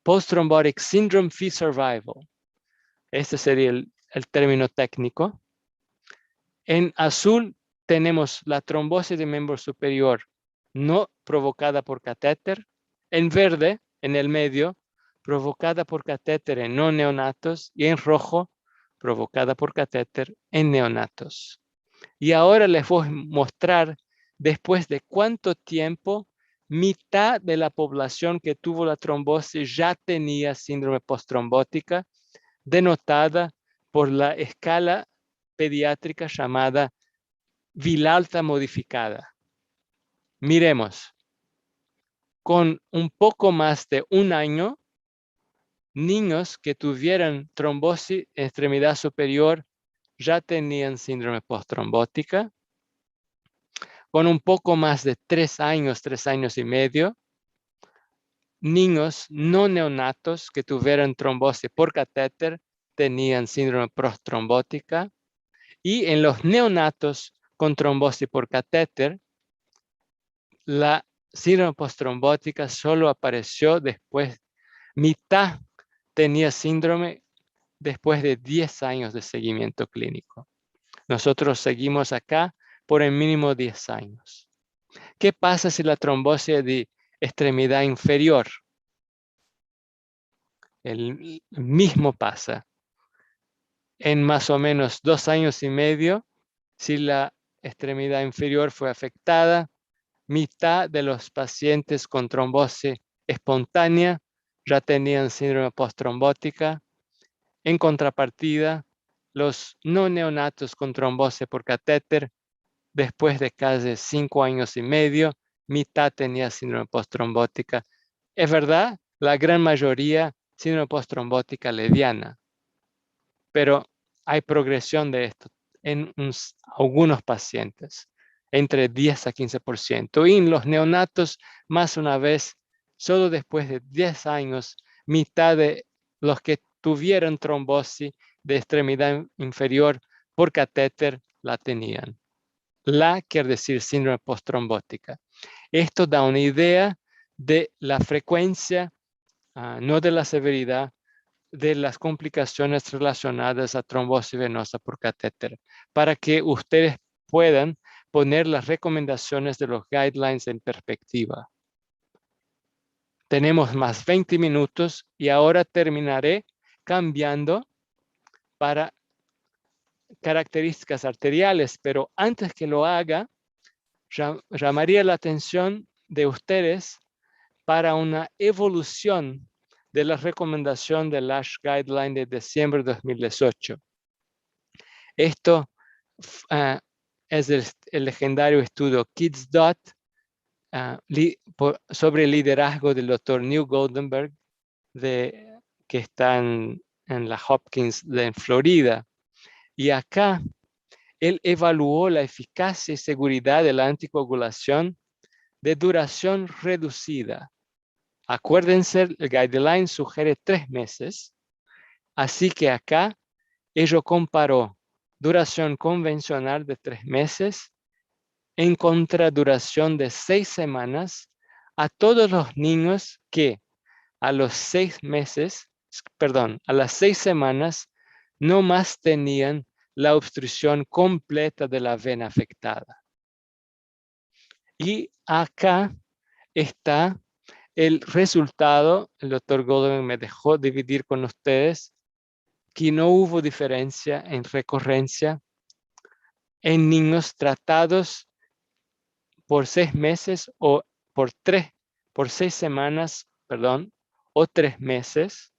post-thrombotic syndrome fee survival. Este sería el término técnico. En azul tenemos la trombosis de miembro superior no provocada por catéter. En verde, en el medio, provocada por catéter en no neonatos. Y en rojo, provocada por catéter en neonatos. Y ahora les voy a mostrar después de cuánto tiempo mitad de la población que tuvo la trombosis ya tenía síndrome posttrombótica, denotada por la escala pediátrica llamada Vilalta modificada. Miremos, con un poco más de un año, niños que tuvieran trombosis en extremidad superior ya tenían síndrome posttrombótica. Con un poco más de 3 años y medio, niños no neonatos que tuvieran trombosis por catéter tenían síndrome posttrombótica. Y en los neonatos con trombosis por catéter, la síndrome posttrombótica solo apareció después, mitad tenía síndrome después de 10 años de seguimiento clínico. Nosotros seguimos acá por el mínimo 10 años. ¿Qué pasa si la trombosis es de extremidad inferior? El mismo pasa. En más o menos 2 años y medio, si la extremidad inferior fue afectada, mitad de los pacientes con trombosis espontánea ya tenían síndrome posttrombótica. En contrapartida, los no neonatos con trombosis por catéter, después de casi 5 años y medio, mitad tenía síndrome posttrombótica. Es verdad, la gran mayoría síndrome posttrombótica leviana, pero hay progresión de esto en algunos pacientes, entre 10 a 15%. Y en los neonatos, más una vez, solo después de 10 años, mitad de los que tuvieron trombosis de extremidad inferior por catéter la tenían. La quiere decir síndrome posttrombótica. Esto da una idea de la frecuencia, no de la severidad, de las complicaciones relacionadas a trombosis venosa por catéter, para que ustedes puedan poner las recomendaciones de los guidelines en perspectiva. Tenemos más 20 minutos y ahora terminaré cambiando para características arteriales, pero antes que lo haga, llamaría la atención de ustedes para una evolución de la recomendación del ASH Guideline de diciembre de 2018. Esto es el legendario estudio KidsDot sobre el liderazgo del Dr. New Goldenberg, que está en la Hopkins en Florida. Y acá él evaluó la eficacia y seguridad de la anticoagulación de duración reducida. Acuérdense, el guideline sugiere 3 meses, así que acá ello comparó duración convencional de 3 meses en contra duración de 6 semanas a todos los niños que a las 6 semanas no más tenían la obstrucción completa de la vena afectada. Y acá está el resultado. El doctor Goldenberg me dejó dividir con ustedes que no hubo diferencia en recurrencia en niños tratados por 6 meses o por 6 semanas, o 3 meses,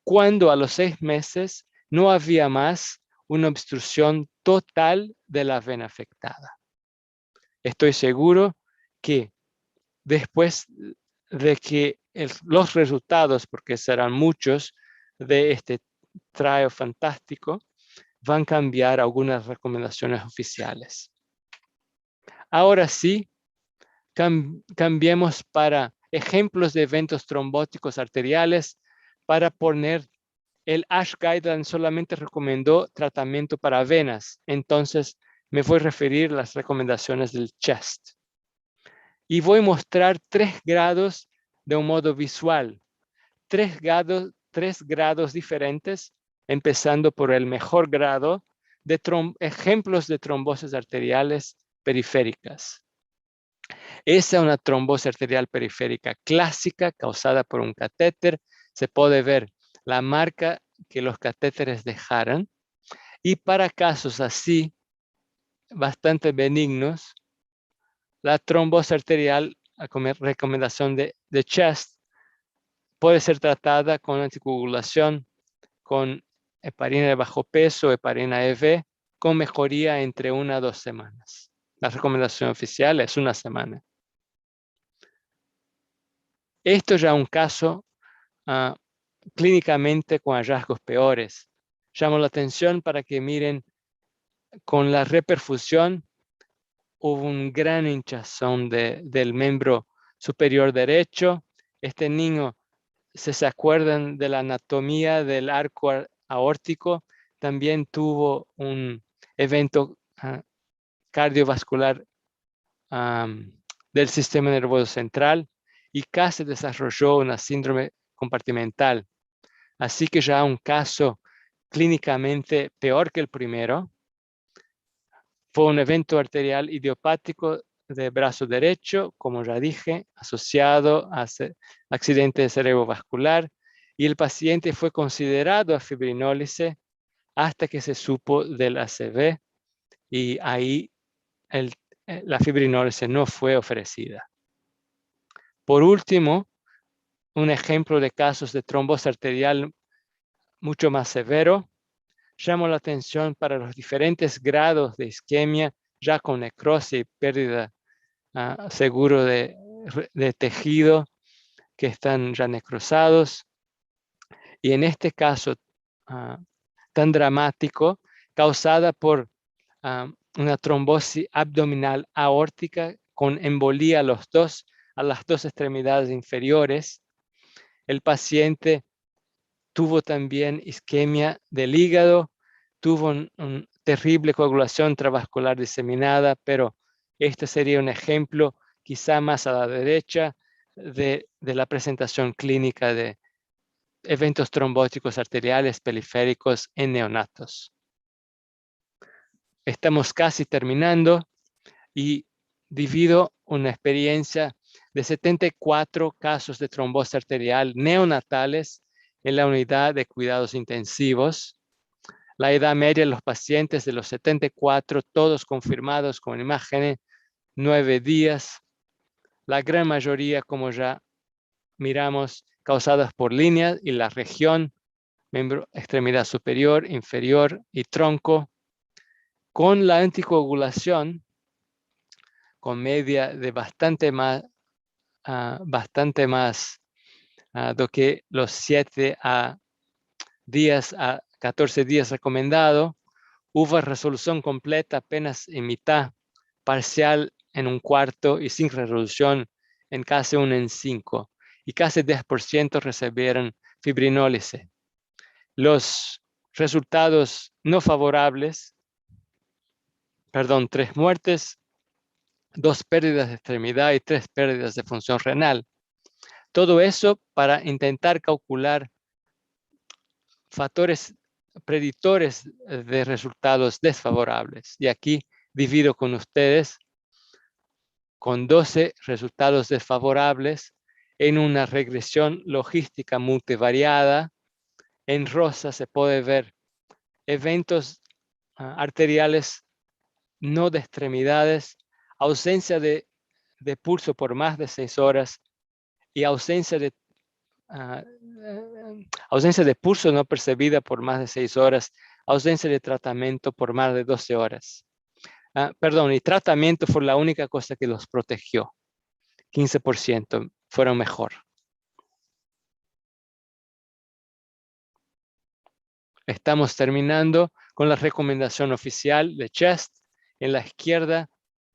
cuando a los 6 meses no había más una obstrucción total de la vena afectada. Estoy seguro que después de que los resultados, porque serán muchos, de este trial fantástico, van a cambiar algunas recomendaciones oficiales. Ahora sí, cambiemos para ejemplos de eventos trombóticos arteriales para poner el ASH Guideline solamente recomendó tratamiento para venas, entonces me voy a referir a las recomendaciones del CHEST. Y voy a mostrar 3 grados de un modo visual, 3 grados diferentes, empezando por el mejor grado de ejemplos de trombosis arteriales periféricas. Esa es una trombosis arterial periférica clásica causada por un catéter. Se puede ver la marca que los catéteres dejaron. Y para casos así, bastante benignos, la trombosis arterial, como recomendación de CHEST, puede ser tratada con anticoagulación, con heparina de bajo peso, heparina EV, con mejoría entre 1 a 2 semanas. La recomendación oficial es 1 semana. Esto ya es un caso clínicamente con hallazgos peores. Llamo la atención para que miren, con la reperfusión hubo un gran hinchazón del miembro superior derecho. Este niño, si se acuerdan de la anatomía del arco aórtico, también tuvo un evento cardiovascular del sistema nervioso central y casi desarrolló una síndrome compartimental. Así que ya un caso clínicamente peor que el primero. Fue un evento arterial idiopático de brazo derecho, como ya dije, asociado a accidente cerebrovascular, y el paciente fue considerado a fibrinólisis hasta que se supo del ACV, y ahí la fibrinólisis no fue ofrecida. Por último, un ejemplo de casos de trombosis arterial mucho más severo. Llamo la atención para los diferentes grados de isquemia, ya con necrosis y pérdida seguro de tejido que están ya necrosados. Y en este caso tan dramático, causada por una trombosis abdominal aórtica con embolía a las dos extremidades inferiores, el paciente tuvo también isquemia del hígado, tuvo una terrible coagulación intravascular diseminada, pero este sería un ejemplo quizá más a la derecha de la presentación clínica de eventos trombóticos arteriales periféricos en neonatos. Estamos casi terminando y divido una experiencia de 74 casos de trombosis arterial neonatales en la unidad de cuidados intensivos. La edad media de los pacientes de los 74, todos confirmados con imágenes, 9 días. La gran mayoría, como ya miramos, causadas por líneas y la región, miembro, extremidad superior, inferior y tronco. Con la anticoagulación, con media de bastante más do que los 7 días a 14 días recomendado, hubo resolución completa apenas en mitad, parcial en 1/4 y sin resolución en casi 1 en 5. Y casi 10% recibieron fibrinólisis. Los resultados no favorables, 3 muertes, 2 pérdidas de extremidad y 3 pérdidas de función renal. Todo eso para intentar calcular factores predictores de resultados desfavorables. Y aquí divido con ustedes con 12 resultados desfavorables en una regresión logística multivariada. En rosa se puede ver eventos arteriales no de extremidades, ausencia de pulso por más de 6 horas y ausencia de pulso no percibida por más de 6 horas, ausencia de tratamiento por más de 12 horas. Y tratamiento fue la única cosa que los protegió. 15% fueron mejor. Estamos terminando con la recomendación oficial de CHEST. En la izquierda,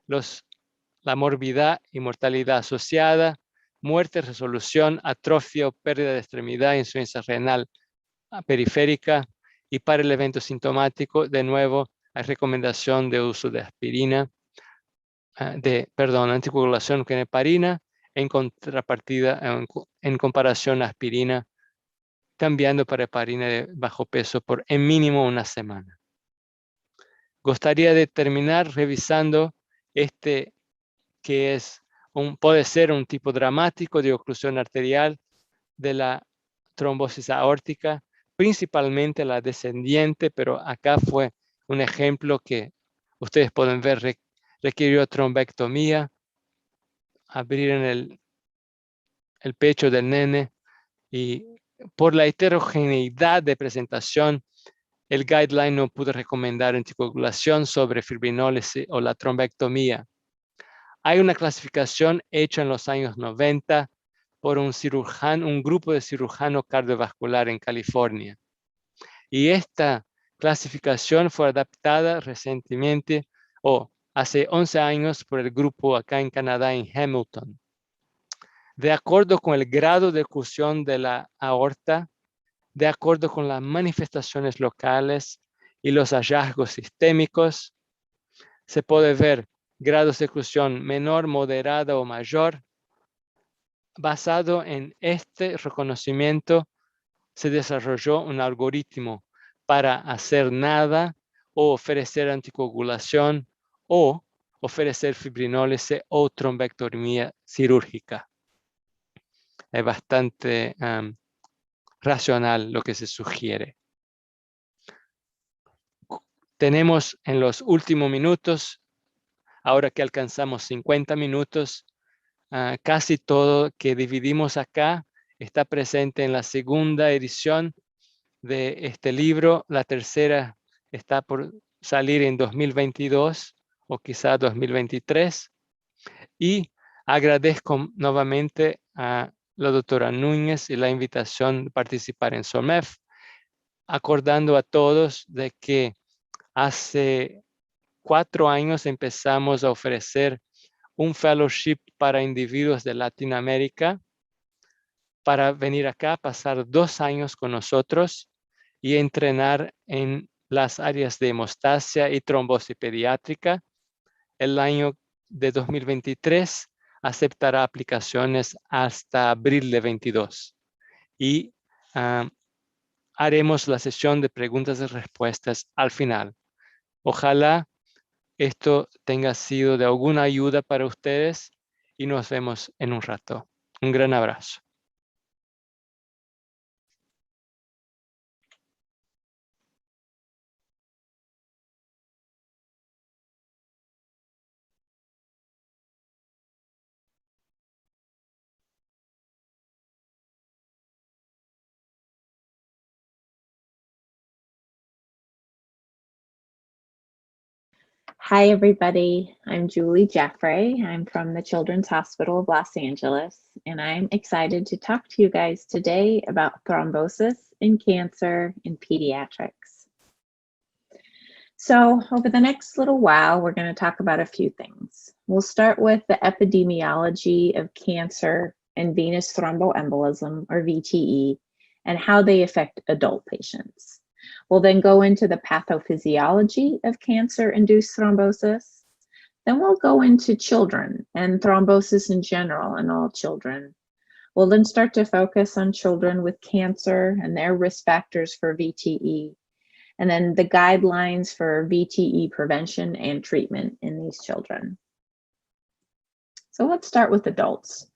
la morbidad y mortalidad asociada, muerte, resolución, atrofia o pérdida de extremidad, insuficiencia renal periférica, y para el evento sintomático, de nuevo, hay recomendación de uso de aspirina, anticoagulación con heparina, en contrapartida, en comparación a aspirina, cambiando para heparina de bajo peso por en mínimo una semana. Gustaría de terminar revisando que puede ser un tipo dramático de oclusión arterial de la trombosis aórtica, principalmente la descendiente, pero acá fue un ejemplo que ustedes pueden ver, requirió trombectomía, abrir en el pecho del nene, y por la heterogeneidad de presentación, el guideline no pudo recomendar anticoagulación sobre fibrinólisis o la trombectomía. Hay una clasificación hecha en los años 90 por un grupo de cirujanos cardiovascular en California. Y esta clasificación fue adaptada recientemente, hace 11 años, por el grupo acá en Canadá, en Hamilton. De acuerdo con el grado de oclusión de la aorta, de acuerdo con las manifestaciones locales y los hallazgos sistémicos, se puede ver grados de oclusión menor, moderada o mayor. Basado en este reconocimiento, se desarrolló un algoritmo para hacer nada o ofrecer anticoagulación o ofrecer fibrinólisis o trombectomía quirúrgica. Es bastante racional lo que se sugiere. Tenemos en los últimos minutos, ahora que alcanzamos 50 minutos, casi todo que dividimos acá está presente en la segunda edición de este libro. La tercera está por salir en 2022 o quizá 2023. Y agradezco nuevamente a la doctora Núñez y la invitación de participar en SOMETH, acordando a todos de que hace 4 años empezamos a ofrecer un fellowship para individuos de Latinoamérica para venir acá, pasar 2 años con nosotros y entrenar en las áreas de hemostasia y trombosis pediátrica. El año de 2023 aceptará aplicaciones hasta abril de 22 y haremos la sesión de preguntas y respuestas al final. Ojalá esto tenga sido de alguna ayuda para ustedes y nos vemos en un rato. Un gran abrazo. Hi, everybody. I'm Julie Jeffrey. I'm from the Children's Hospital of Los Angeles, and I'm excited to talk to you guys today about thrombosis in cancer in pediatrics. So over the next little while, we're going to talk about a few things. We'll start with the epidemiology of cancer and venous thromboembolism, or VTE, and how they affect adult patients. We'll then go into the pathophysiology of cancer-induced thrombosis. Then we'll go into children and thrombosis in general in all children. We'll then start to focus on children with cancer and their risk factors for VTE, and then the guidelines for VTE prevention and treatment in these children. So let's start with adults.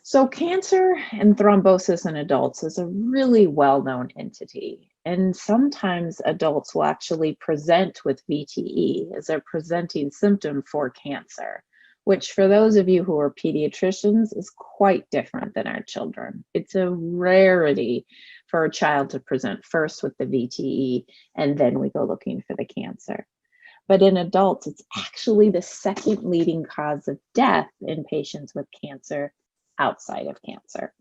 So cancer and thrombosis in adults is a really well-known entity. And sometimes adults will actually present with VTE as a presenting symptom for cancer, which for those of you who are pediatricians is quite different than our children. It's a rarity for a child to present first with the VTE and then we go looking for the cancer. But in adults, it's actually the second leading cause of death in patients with cancer outside of cancer.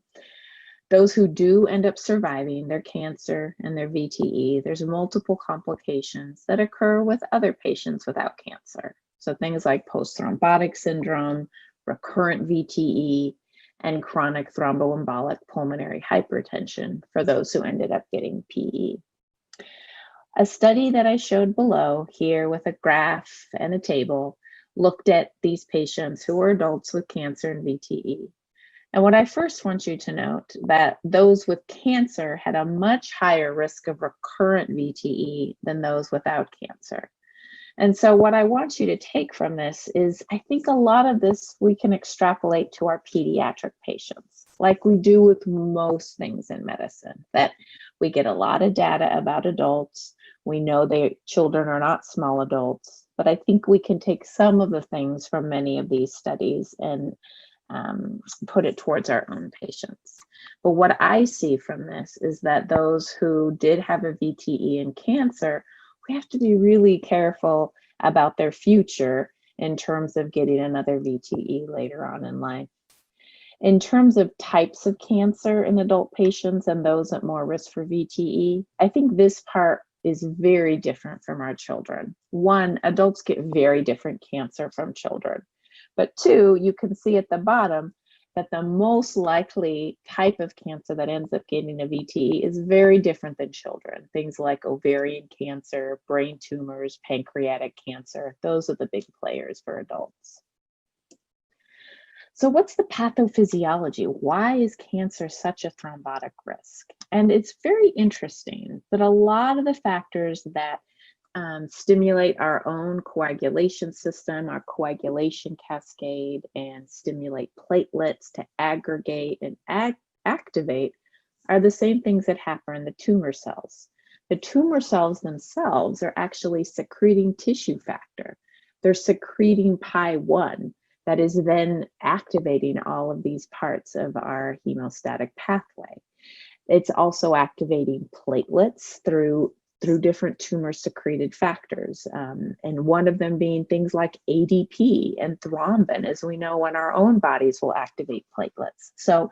Those who do end up surviving their cancer and their VTE, there's multiple complications that occur with other patients without cancer. So things like post-thrombotic syndrome, recurrent VTE, and chronic thromboembolic pulmonary hypertension for those who ended up getting PE. A study that I showed below here with a graph and a table looked at these patients who were adults with cancer and VTE. And what I first want you to note that those with cancer had a much higher risk of recurrent VTE than those without cancer. And so what I want you to take from this is, I think a lot of this we can extrapolate to our pediatric patients, like we do with most things in medicine, that we get a lot of data about adults. We know that children are not small adults, but I think we can take some of the things from many of these studies and put it towards our own patients. But what I see from this is that those who did have a VTE and cancer, we have to be really careful about their future in terms of getting another VTE later on in life. In terms of types of cancer in adult patients and those at more risk for VTE, I think this part is very different from our children. One, adults get very different cancer from children. But two, you can see at the bottom that the most likely type of cancer that ends up getting a VTE is very different than children. Things like ovarian cancer, brain tumors, pancreatic cancer, those are the big players for adults. So what's the pathophysiology? Why is cancer such a thrombotic risk? And it's very interesting that a lot of the factors that stimulate our own coagulation system, our coagulation cascade, and stimulate platelets to aggregate and activate are the same things that happen in the tumor cells. The tumor cells themselves are actually secreting tissue factor. They're secreting PI1 that is then activating all of these parts of our hemostatic pathway. It's also activating platelets through different tumor secreted factors, and one of them being things like ADP and thrombin, as we know in our own bodies will activate platelets. So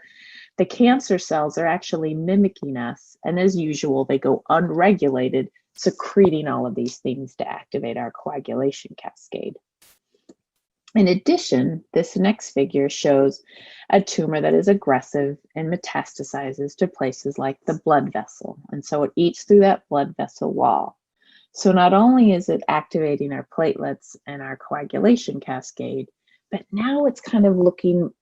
the cancer cells are actually mimicking us, and as usual, they go unregulated, secreting all of these things to activate our coagulation cascade. In addition, this next figure shows a tumor that is aggressive and metastasizes to places like the blood vessel. And so it eats through that blood vessel wall. So not only is it activating our platelets and our coagulation cascade, but now it's kind of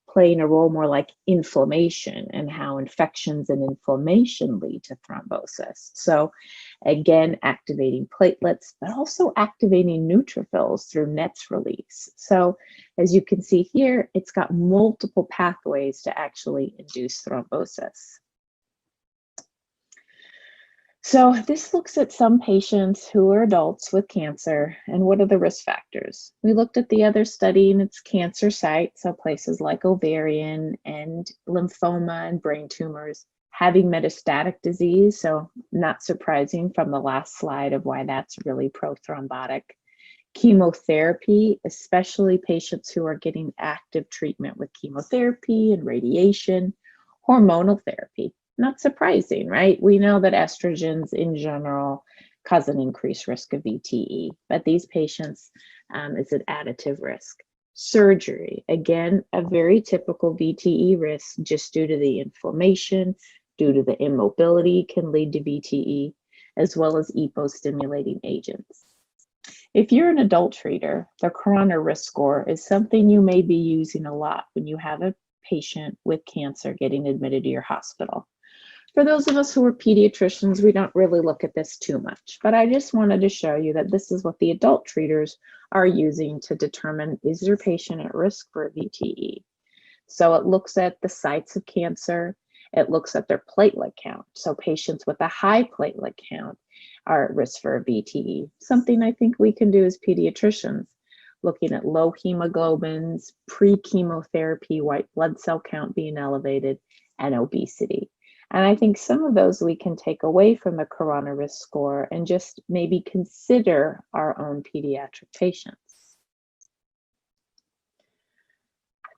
playing a role more like inflammation and how infections and inflammation lead to thrombosis. So again, activating platelets, but also activating neutrophils through NETs release. So as you can see here, it's got multiple pathways to actually induce thrombosis. So this looks at some patients who are adults with cancer and what are the risk factors. We looked at the other study and its cancer sites, so places like ovarian and lymphoma and brain tumors, having metastatic disease, so not surprising from the last slide of why that's really prothrombotic. Chemotherapy, especially patients who are getting active treatment with chemotherapy and radiation, hormonal therapy. Not surprising, right? We know that estrogens in general cause an increased risk of VTE, but these patients is an additive risk. Surgery, again, a very typical VTE risk just due to the inflammation, due to the immobility can lead to VTE, as well as EPO-stimulating agents. If you're an adult treater, the coroner risk score is something you may be using a lot when you have a patient with cancer getting admitted to your hospital. For those of us who are pediatricians, we don't really look at this too much, but I just wanted to show you that this is what the adult treaters are using to determine, is your patient at risk for a VTE? So it looks at the sites of cancer, it looks at their platelet count. So patients with a high platelet count are at risk for a VTE. Something I think we can do as pediatricians, looking at low hemoglobins, pre-chemotherapy, white blood cell count being elevated, and obesity. And I think some of those we can take away from the corona risk score and just maybe consider our own pediatric patients.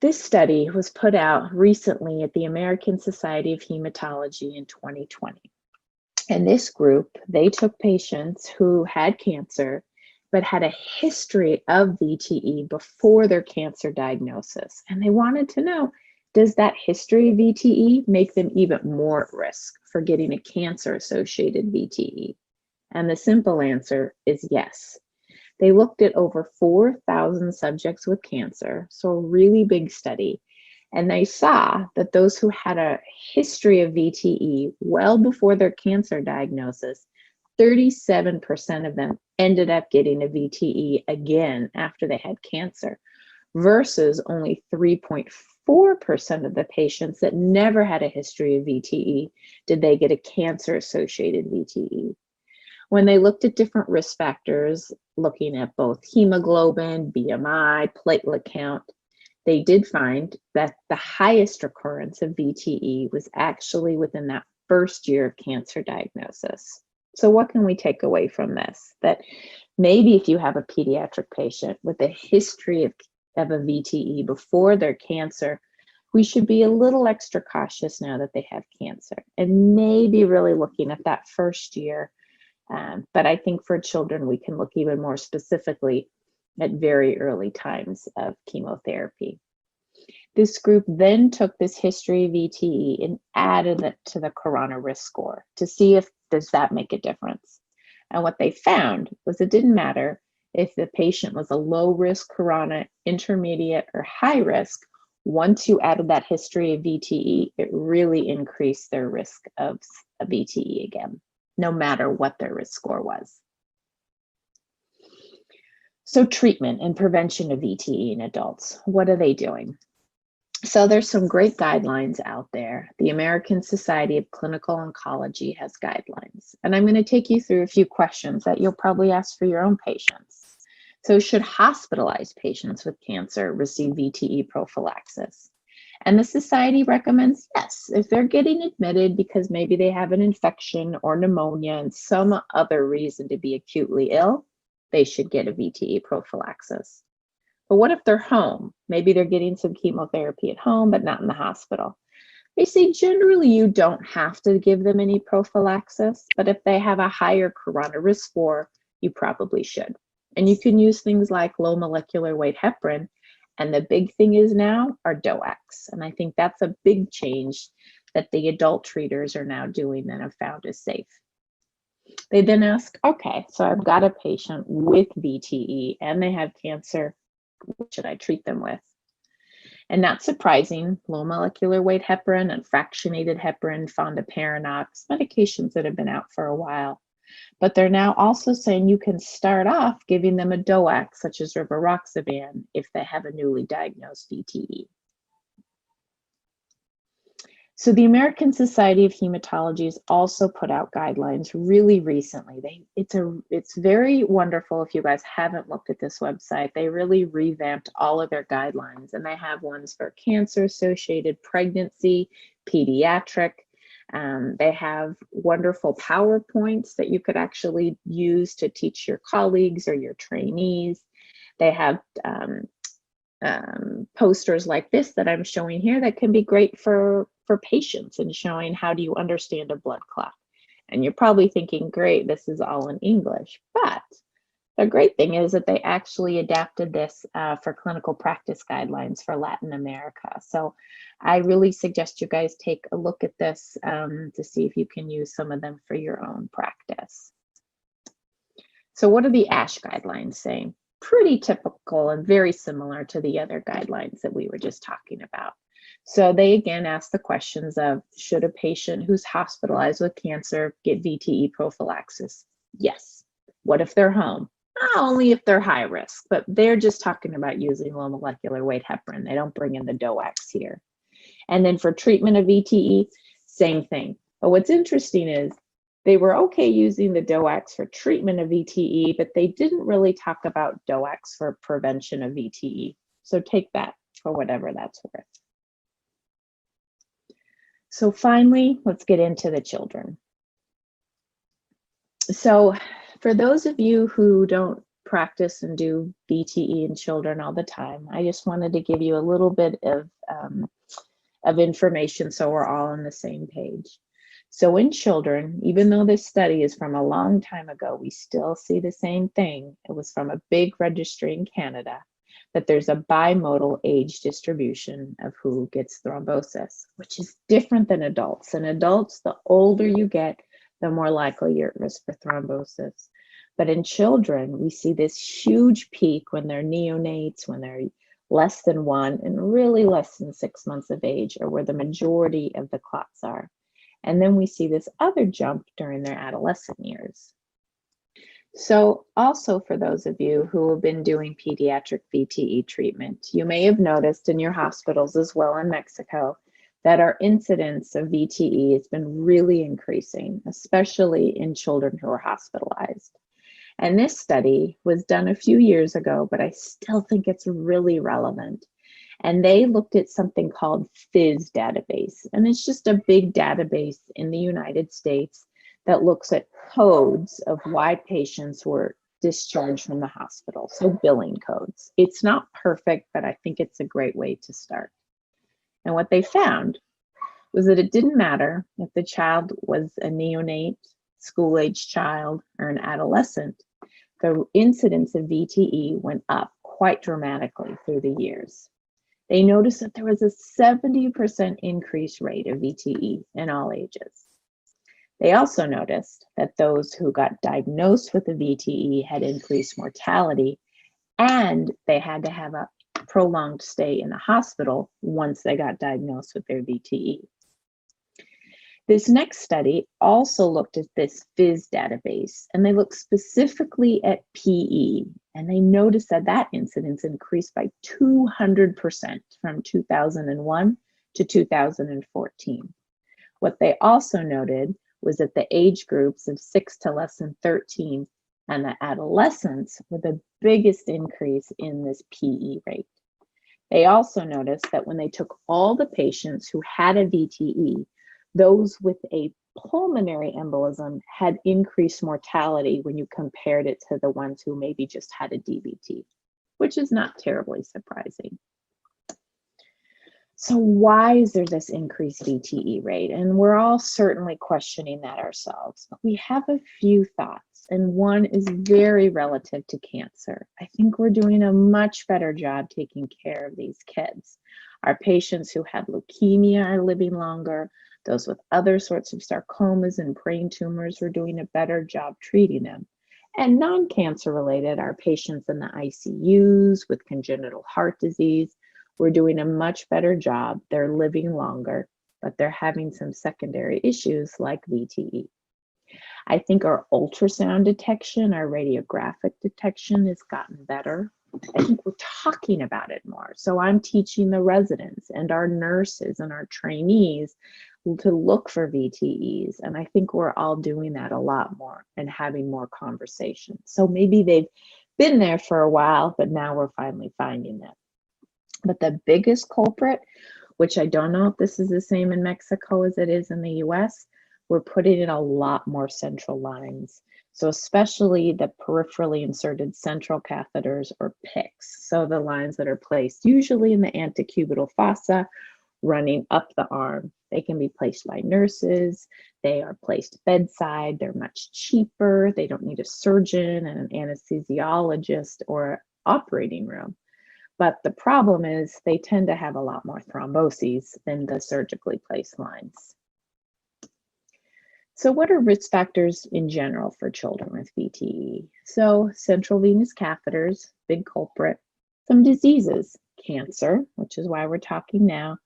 This study was put out recently at the American Society of Hematology in 2020. And this group, they took patients who had cancer but had a history of VTE before their cancer diagnosis. And they wanted to know, Does that history of VTE make them even more at risk for getting a cancer-associated VTE? And the simple answer is yes. They looked at over 4,000 subjects with cancer, so a really big study, and they saw that those who had a history of VTE well before their cancer diagnosis, 37% of them ended up getting a VTE again after they had cancer, versus only 3.4% of the patients that never had a history of VTE did they get a cancer-associated VTE. When they looked at different risk factors, looking at both hemoglobin, BMI, platelet count, they did find that the highest occurrence of VTE was actually within that first year of cancer diagnosis. So what can we take away from this? That maybe if you have a pediatric patient with a history of a VTE before their cancer, we should be a little extra cautious now that they have cancer, and maybe really looking at that first year. But I think for children, we can look even more specifically at very early times of chemotherapy. This group then took this history of VTE and added it to the corona risk score to see if does that make a difference. And what they found was it didn't matter if the patient was a low risk corona, intermediate, or high risk. Once you added that history of VTE, it really increased their risk of a VTE again, no matter what their risk score was. So treatment and prevention of VTE in adults, what are they doing? So there's some great guidelines out there. The American Society of Clinical Oncology has guidelines, and I'm going to take you through a few questions that you'll probably ask for your own patients. So should hospitalized patients with cancer receive VTE prophylaxis? And the society recommends yes, if they're getting admitted because maybe they have an infection or pneumonia and some other reason to be acutely ill, they should get a VTE prophylaxis. But what if they're home? Maybe they're getting some chemotherapy at home, but not in the hospital. They say generally you don't have to give them any prophylaxis, but if they have a higher corona risk score, you probably should. And you can use things like low molecular weight heparin. And the big thing is now are DOACs. And I think that's a big change that the adult treaters are now doing and have found is safe. They then ask, okay, so I've got a patient with VTE and they have cancer. What should I treat them with? And not surprising, low molecular weight heparin and fractionated heparin, fondaparinux, medications that have been out for a while. But they're now also saying you can start off giving them a DOAC, such as rivaroxaban, if they have a newly diagnosed VTE. So the American Society of Hematology has also put out guidelines really recently. It's very wonderful if you guys haven't looked at this website. They really revamped all of their guidelines, and they have ones for cancer-associated pregnancy, pediatric. They have wonderful PowerPoints that you could actually use to teach your colleagues or your trainees. They have posters like this that I'm showing here that can be great for patients and showing how do you understand a blood clot. And you're probably thinking, great, this is all in English. But the great thing is that they actually adapted this for clinical practice guidelines for Latin America. So I really suggest you guys take a look at this to see if you can use some of them for your own practice. So what are the ASH guidelines saying? Pretty typical and very similar to the other guidelines that we were just talking about. So they again ask the questions of, should a patient who's hospitalized with cancer get VTE prophylaxis? Yes. What if they're home? Only if they're high risk, but they're just talking about using low molecular weight heparin. They don't bring in the DOACs here. And then for treatment of VTE, same thing. But what's interesting is they were okay using the DOACs for treatment of VTE, but they didn't really talk about DOACs for prevention of VTE. So take that for whatever that's worth. So finally, let's get into the children. So for those of you who don't practice and do VTE in children all the time, I just wanted to give you a little bit of information so we're all on the same page. So in children, even though this study is from a long time ago, we still see the same thing. It was from a big registry in Canada. that there's a bimodal age distribution of who gets thrombosis, which is different than adults. In adults, the older you get, the more likely you're at risk for thrombosis. But in children, we see this huge peak when they're neonates, when they're less than 1 and really less than 6 months of age, or where the majority of the clots are. And then we see this other jump during their adolescent years. So also for those of you who have been doing pediatric VTE treatment, you may have noticed in your hospitals as well in Mexico that our incidence of VTE has been really increasing, especially in children who are hospitalized. And this study was done a few years ago, but I still think it's really relevant. And they looked at something called FIS database. And it's just a big database in the United States that looks at codes of why patients were discharged from the hospital, so billing codes. It's not perfect, but I think it's a great way to start. And what they found was that it didn't matter if the child was a neonate, school-age child, or an adolescent. The incidence of VTE went up quite dramatically through the years. They noticed that there was a 70% increase rate of VTE in all ages. They also noticed that those who got diagnosed with a VTE had increased mortality, and they had to have a prolonged stay in the hospital once they got diagnosed with their VTE. This next study also looked at this FIS database, and they looked specifically at PE, and they noticed that that incidence increased by 200% from 2001 to 2014. What they also noted was that the age groups of 6 to less than 13 and the adolescents were the biggest increase in this PE rate. They also noticed that when they took all the patients who had a VTE, those with a pulmonary embolism had increased mortality when you compared it to the ones who maybe just had a DVT, which is not terribly surprising. So why is there this increased VTE rate? And we're all certainly questioning that ourselves, but we have a few thoughts, and one is very relative to cancer. I think we're doing a much better job taking care of these kids. Our patients who have leukemia are living longer. Those with other sorts of sarcomas and brain tumors, we're doing a better job treating them. And non-cancer related, our patients in the ICUs with congenital heart disease, we're doing a much better job. They're living longer, but they're having some secondary issues like VTE. I think our ultrasound detection, our radiographic detection has gotten better. I think we're talking about it more. So I'm teaching the residents and our nurses and our trainees to look for VTEs. And I think we're all doing that a lot more and having more conversations. So maybe they've been there for a while, but now we're finally finding them. But the biggest culprit, which I don't know if this is the same in Mexico as it is in the US, we're putting in a lot more central lines. So especially the peripherally inserted central catheters, or PICCs. So the lines that are placed usually in the antecubital fossa, running up the arm. They can be placed by nurses. They are placed bedside. They're much cheaper. They don't need a surgeon and an anesthesiologist or operating room. But the problem is they tend to have a lot more thromboses than the surgically placed lines. So what are risk factors in general for children with VTE? So central venous catheters, big culprit. Some diseases, cancer, which is why we're talking now,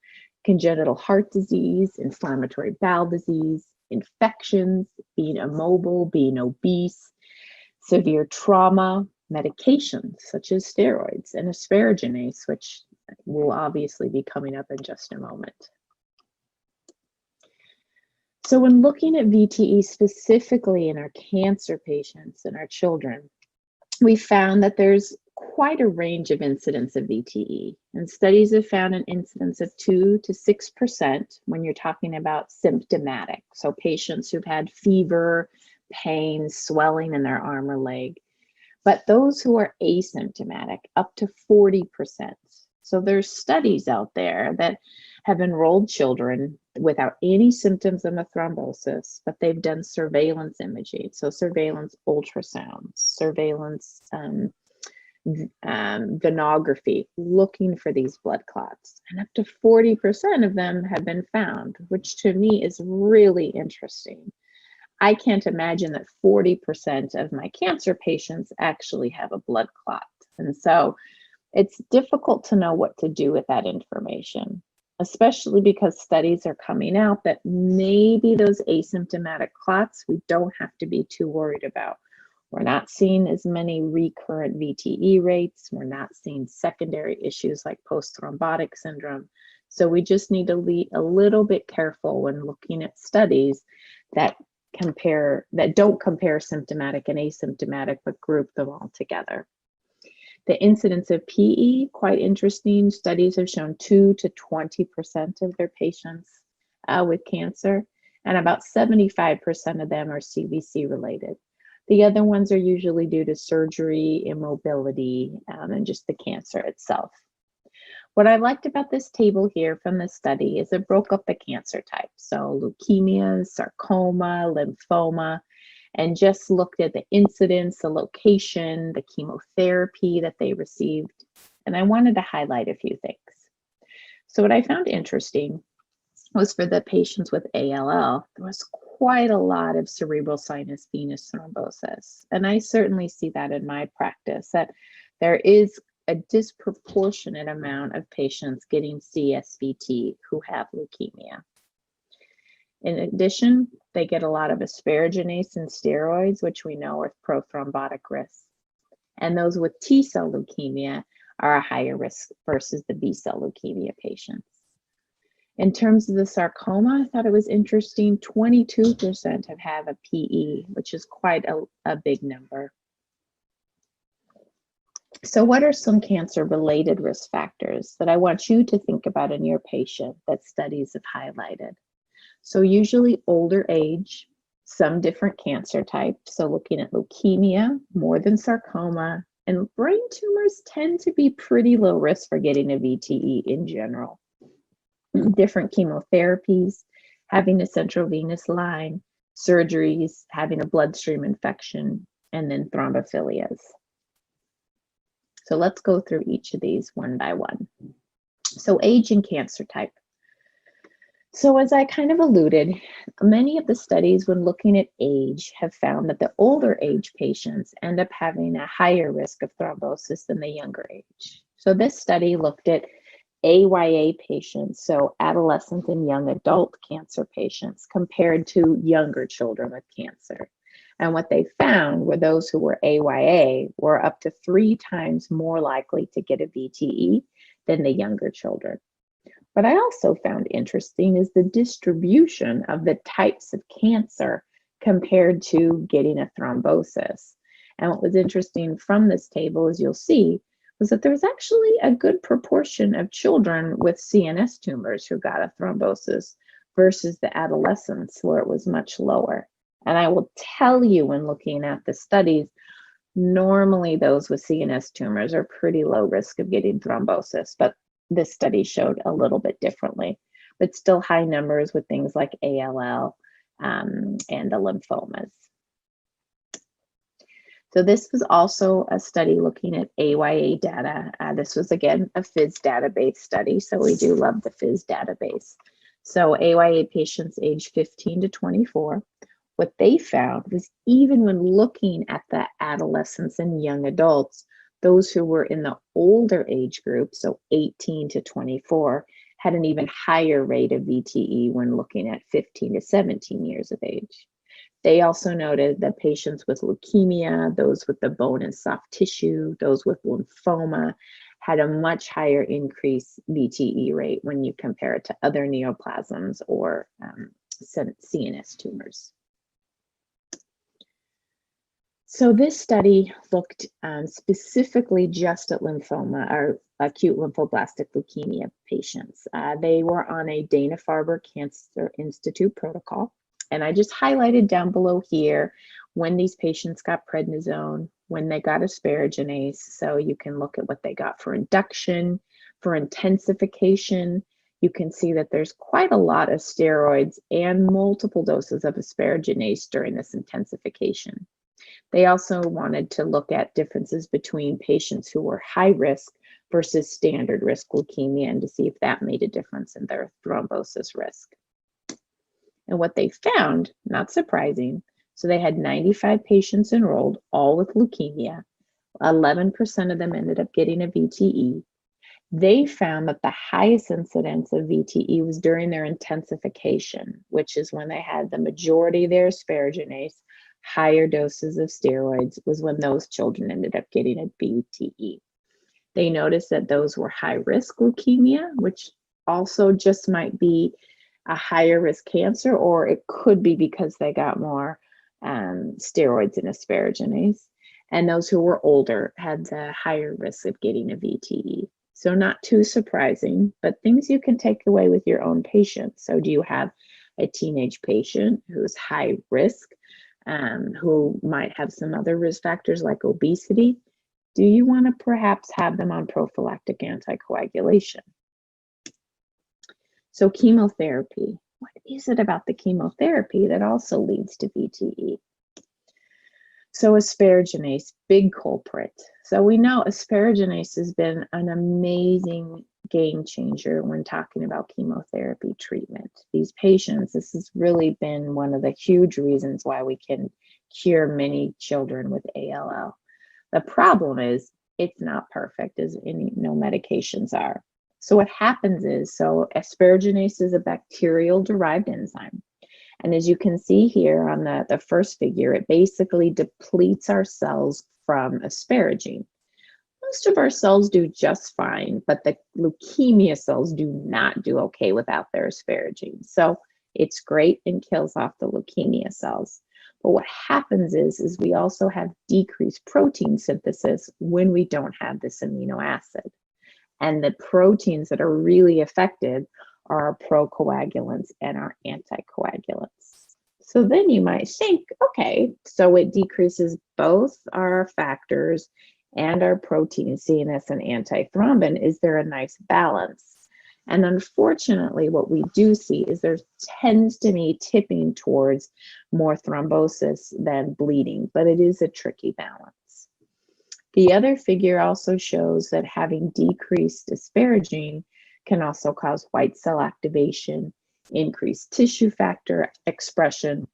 congenital heart disease, inflammatory bowel disease, infections, being immobile, being obese, severe trauma, medications such as steroids and asparaginase, which will obviously be coming up in just a moment. So when looking at VTE specifically in our cancer patients and our children, we found that there's quite a range of incidence of VTE, and studies have found an incidence of 2 to 6% when you're talking about symptomatic. So patients who've had fever, pain, swelling in their arm or leg. But those who are asymptomatic, up to 40%. So there's studies out there that have enrolled children without any symptoms of a thrombosis, but they've done surveillance imaging. So surveillance ultrasounds, surveillance venography, looking for these blood clots. And up to 40% of them have been found, which to me is really interesting. I can't imagine that 40% of my cancer patients actually have a blood clot. And so it's difficult to know what to do with that information, especially because studies are coming out that maybe those asymptomatic clots we don't have to be too worried about. We're not seeing as many recurrent VTE rates. We're not seeing secondary issues like post-thrombotic syndrome. So we just need to be a little bit careful when looking at studies that don't compare symptomatic and asymptomatic, but group them all together. The incidence of PE, quite interesting. Studies have shown 2 to 20% of their patients with cancer, and about 75% of them are CVC related. The other ones are usually due to surgery, immobility, and just the cancer itself. What I liked about this table here from the study is it broke up the cancer types. So leukemia, sarcoma, lymphoma, and just looked at the incidence, the location, the chemotherapy that they received. And I wanted to highlight a few things. So what I found interesting was for the patients with ALL, there was quite a lot of cerebral sinus venous thrombosis. And I certainly see that in my practice, that there is a disproportionate amount of patients getting CSVT who have leukemia. In addition, they get a lot of asparaginase and steroids, which we know are prothrombotic risks. And those with T-cell leukemia are a higher risk versus the B-cell leukemia patients. In terms of the sarcoma, I thought it was interesting, 22% have a PE, which is quite a big number. So what are some cancer-related risk factors that I want you to think about in your patient that studies have highlighted? So usually older age, some different cancer types. So looking at leukemia, more than sarcoma, and brain tumors tend to be pretty low risk for getting a VTE in general. Different chemotherapies, having a central venous line, surgeries, having a bloodstream infection, and then thrombophilias. So let's go through each of these one by one. So age and cancer type. So as I kind of alluded, many of the studies when looking at age have found that the older age patients end up having a higher risk of thrombosis than the younger age. So this study looked at AYA patients, so adolescent and young adult cancer patients, compared to younger children with cancer. And what they found were those who were AYA were up to 3 times more likely to get a VTE than the younger children. What I also found interesting is the distribution of the types of cancer compared to getting a thrombosis. And what was interesting from this table, as you'll see, was that there was actually a good proportion of children with CNS tumors who got a thrombosis versus the adolescents where it was much lower. And I will tell you when looking at the studies, normally those with CNS tumors are pretty low risk of getting thrombosis, but this study showed a little bit differently, but still high numbers with things like ALL and the lymphomas. So this was also a study looking at AYA data. This was, again, a FIS database study, so we do love the FIS database. So AYA patients aged 15 to 24, what they found was even when looking at the adolescents and young adults, those who were in the older age group, so 18 to 24, had an even higher rate of VTE when looking at 15 to 17 years of age. They also noted that patients with leukemia, those with the bone and soft tissue, those with lymphoma, had a much higher increased VTE rate when you compare it to other neoplasms or CNS tumors. So this study looked specifically just at lymphoma or acute lymphoblastic leukemia patients. They were on a Dana-Farber Cancer Institute protocol. And I just highlighted down below here when these patients got prednisone, when they got asparaginase. So you can look at what they got for induction, for intensification. You can see that there's quite a lot of steroids and multiple doses of asparaginase during this intensification. They also wanted to look at differences between patients who were high risk versus standard risk leukemia and to see if that made a difference in their thrombosis risk. And what they found, not surprising, so they had 95 patients enrolled, all with leukemia. 11% of them ended up getting a VTE. They found that the highest incidence of VTE was during their intensification, which is when they had the majority of their asparaginase, higher doses of steroids, was when those children ended up getting a VTE. They noticed that those were high risk leukemia, which also just might be a higher risk cancer, or it could be because they got more steroids and asparaginase. And those who were older had the higher risk of getting a VTE. So not too surprising, but things you can take away with your own patient. So do you have a teenage patient who's high risk, who might have some other risk factors like obesity? Do you want to perhaps have them on prophylactic anticoagulation? So chemotherapy, what is it about the chemotherapy that also leads to VTE? So asparaginase, big culprit. So we know asparaginase has been an amazing game changer when talking about chemotherapy treatment. These patients, this has really been one of the huge reasons why we can cure many children with ALL. The problem is it's not perfect, as no medications are. So what happens is, so asparaginase is a bacterial derived enzyme. And as you can see here on the first figure, it basically depletes our cells from asparagine. Most of our cells do just fine, but the leukemia cells do not do okay without their asparagine. So it's great and kills off the leukemia cells. But what happens is we also have decreased protein synthesis when we don't have this amino acid. And the proteins that are really affected are our procoagulants and our anticoagulants. So then you might think, okay, so it decreases both our factors and our protein, CNS and antithrombin. Is there a nice balance? And unfortunately, what we do see is there tends to be tipping towards more thrombosis than bleeding, but it is a tricky balance. The other figure also shows that having decreased asparagine can also cause white cell activation, increased tissue factor expression,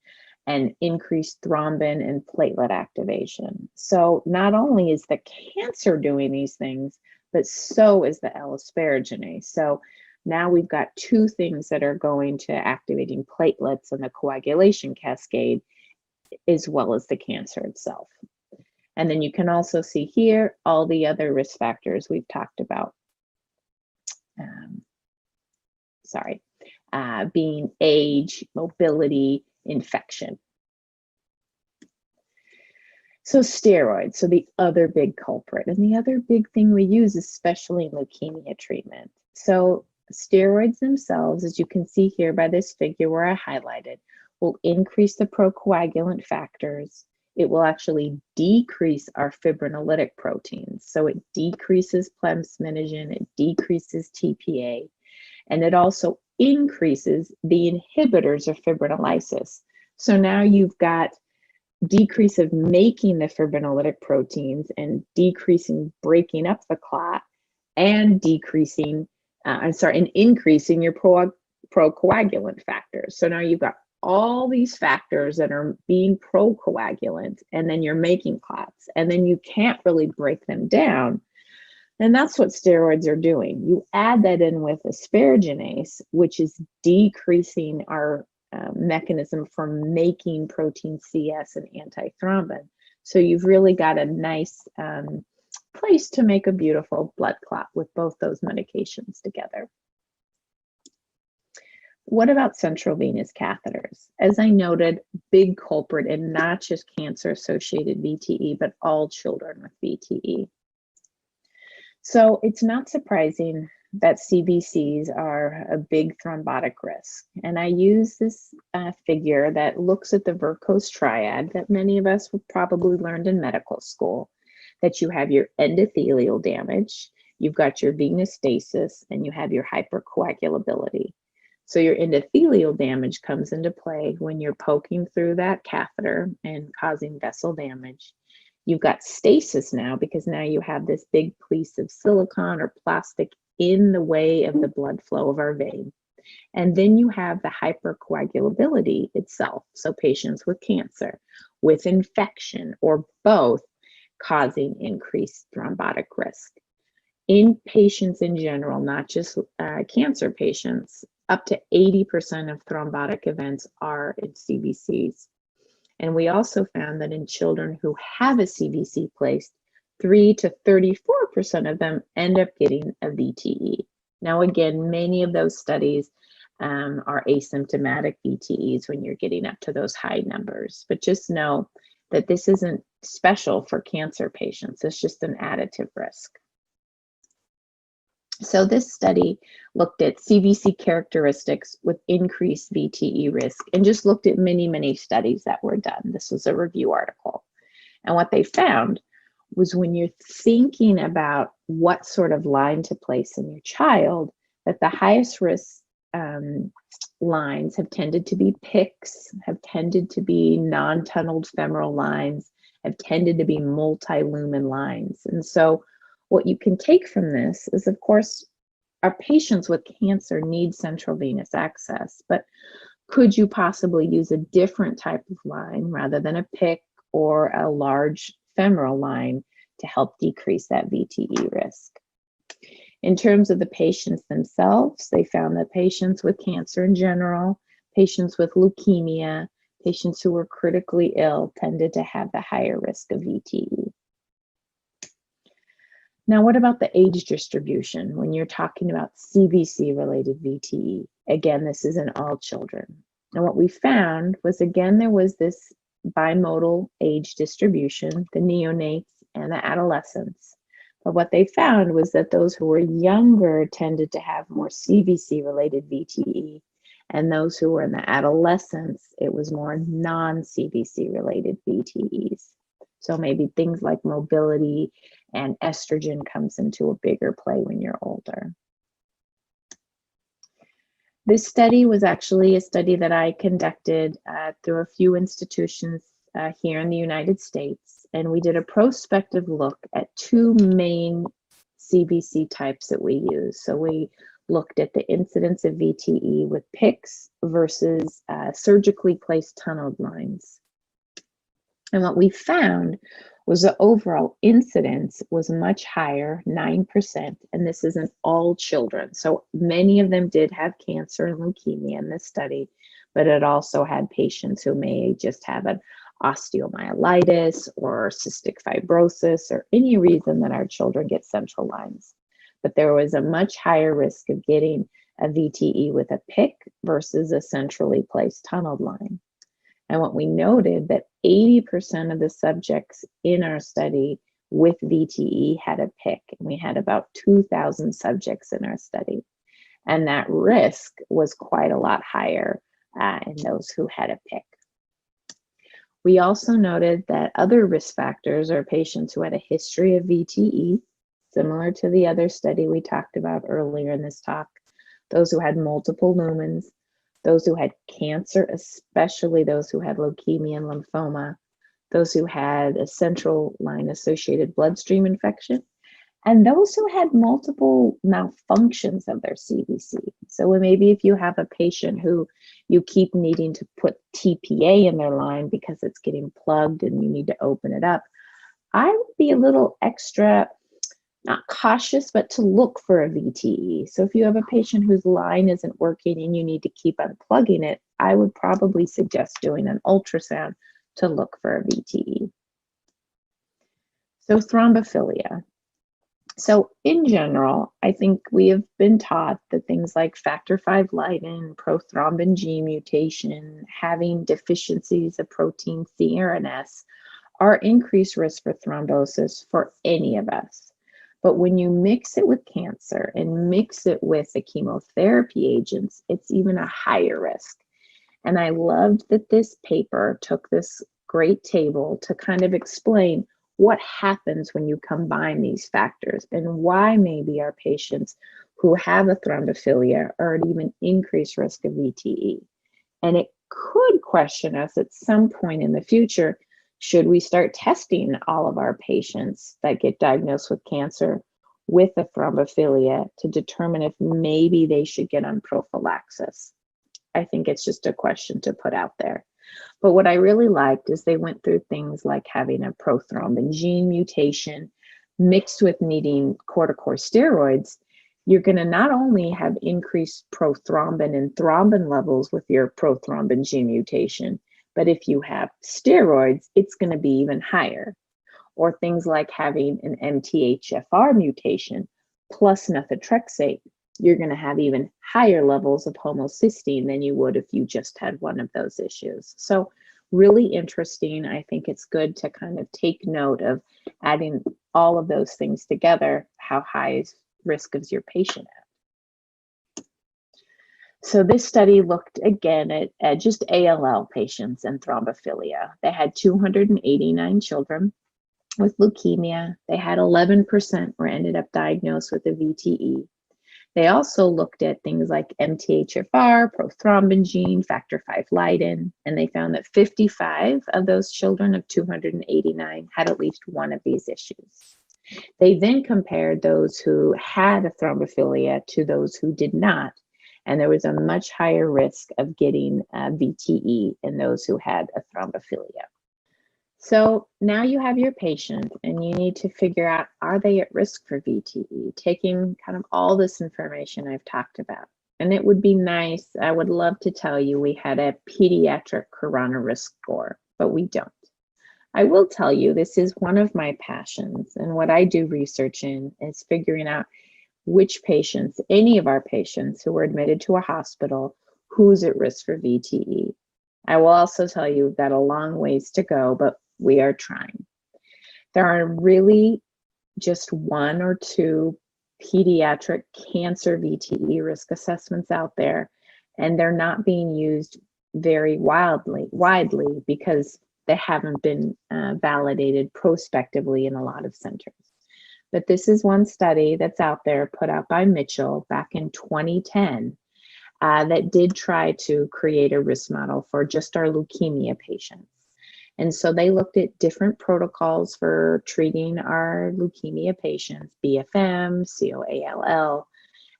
and increased thrombin and platelet activation. So not only is the cancer doing these things, but so is the L-asparaginase. So now we've got two things that are going to activating platelets and the coagulation cascade, as well as the cancer itself. And then you can also see here all the other risk factors we've talked about. Being age, mobility, infection. So steroids, so the other big culprit, and the other big thing we use, especially in leukemia treatment. So steroids themselves, as you can see here by this figure where I highlighted, will increase the procoagulant factors. It will actually decrease our fibrinolytic proteins. So it decreases plasminogen, it decreases TPA, and it also increases the inhibitors of fibrinolysis. So now you've got decrease of making the fibrinolytic proteins and decreasing breaking up the clot and decreasing, and increasing your procoagulant factors. So now you've got all these factors that are being procoagulant, and then you're making clots, and then you can't really break them down. And that's what steroids are doing. You add that in with asparaginase, which is decreasing our mechanism for making protein CS and antithrombin. So you've really got a nice place to make a beautiful blood clot with both those medications together. What about central venous catheters? As I noted, big culprit in not just cancer-associated VTE, but all children with VTE. So it's not surprising that CVCs are a big thrombotic risk. And I use this figure that looks at the Vercoe's triad that many of us have probably learned in medical school, that you have your endothelial damage, you've got your venous stasis, and you have your hypercoagulability. So your endothelial damage comes into play when you're poking through that catheter and causing vessel damage. You've got stasis now because now you have this big piece of silicone or plastic in the way of the blood flow of our vein. And then you have the hypercoagulability itself. So patients with cancer, with infection, or both causing increased thrombotic risk. In patients in general, not just cancer patients, up to 80% of thrombotic events are in CVCs. And we also found that in children who have a CVC placed, 3 to 34% of them end up getting a VTE. Now, again, many of those studies are asymptomatic VTEs when you're getting up to those high numbers. But just know that this isn't special for cancer patients. It's just an additive risk. So this study looked at CVC characteristics with increased VTE risk and just looked at many, many studies that were done. This was a review article. And what they found was when you're thinking about what sort of line to place in your child, that the highest risk lines have tended to be PICs, have tended to be non-tunneled femoral lines, have tended to be multi-lumen lines. And so what you can take from this is, of course, our patients with cancer need central venous access, but could you possibly use a different type of line rather than a PIC or a large femoral line to help decrease that VTE risk? In terms of the patients themselves, they found that patients with cancer in general, patients with leukemia, patients who were critically ill tended to have the higher risk of VTE. Now, what about the age distribution when you're talking about CVC-related VTE? Again, this is in all children. And what we found was, again, there was this bimodal age distribution, the neonates and the adolescents. But what they found was that those who were younger tended to have more CVC-related VTE, and those who were in the adolescence, it was more non-CVC-related VTEs. So maybe things like mobility and estrogen comes into a bigger play when you're older. This study was actually a study that I conducted through a few institutions here in the United States, and we did a prospective look at two main CVC types that we use. So we looked at the incidence of VTE with PICs versus surgically placed tunneled lines. And what we found was the overall incidence was much higher, 9%, and this is in all children. So many of them did have cancer and leukemia in this study, but it also had patients who may just have an osteomyelitis or cystic fibrosis or any reason that our children get central lines. But there was a much higher risk of getting a VTE with a PIC versus a centrally placed tunneled line. And what we noted that 80% of the subjects in our study with VTE had a PIC, and we had about 2,000 subjects in our study. And that risk was quite a lot higher in those who had a PIC. We also noted that other risk factors are patients who had a history of VTE, similar to the other study we talked about earlier in this talk, those who had multiple lumens, those who had cancer, especially those who had leukemia and lymphoma, those who had a central line associated bloodstream infection, and those who had multiple malfunctions of their CVC. So maybe if you have a patient who you keep needing to put TPA in their line because it's getting plugged and you need to open it up, I would be a little extra, not cautious, but to look for a VTE. So if you have a patient whose line isn't working and you need to keep unplugging it, I would probably suggest doing an ultrasound to look for a VTE. So thrombophilia. So in general, I think we have been taught that things like factor V Leiden, prothrombin gene mutation, having deficiencies of protein C or NS are increased risk for thrombosis for any of us. But when you mix it with cancer and mix it with the chemotherapy agents, it's even a higher risk. And I loved that this paper took this great table to kind of explain what happens when you combine these factors and why maybe our patients who have a thrombophilia are at even increased risk of VTE. And it could question us at some point in the future, should we start testing all of our patients that get diagnosed with cancer with a thrombophilia to determine if maybe they should get on prophylaxis? I think it's just a question to put out there. But what I really liked is they went through things like having a prothrombin gene mutation mixed with needing corticosteroids. You're going to not only have increased prothrombin and thrombin levels with your prothrombin gene mutation, but if you have steroids, it's going to be even higher. Or things like having an MTHFR mutation plus methotrexate, you're going to have even higher levels of homocysteine than you would if you just had one of those issues. So really interesting. I think it's good to kind of take note of adding all of those things together. How high risk is your patient at? So this study looked again at just ALL patients and thrombophilia. They had 289 children with leukemia. They had 11% were ended up diagnosed with a VTE. They also looked at things like MTHFR, prothrombin gene, factor V Leiden, and they found that 55 of those children of 289 had at least one of these issues. They then compared those who had a thrombophilia to those who did not, and there was a much higher risk of getting VTE in those who had a thrombophilia. So now you have your patient and you need to figure out, are they at risk for VTE? Taking kind of all this information I've talked about. And it would be nice, I would love to tell you we had a pediatric corona risk score, but we don't. I will tell you this is one of my passions, and what I do research in is figuring out which patients, any of our patients who were admitted to a hospital, who's at risk for VTE. I will also tell you we've got a long ways to go, but we are trying. There are really just one or two pediatric cancer VTE risk assessments out there, and they're not being used very widely because they haven't been validated prospectively in a lot of centers. But this is one study that's out there put out by Mitchell back in 2010 that did try to create a risk model for just our leukemia patients. And so they looked at different protocols for treating our leukemia patients, BFM, COALL,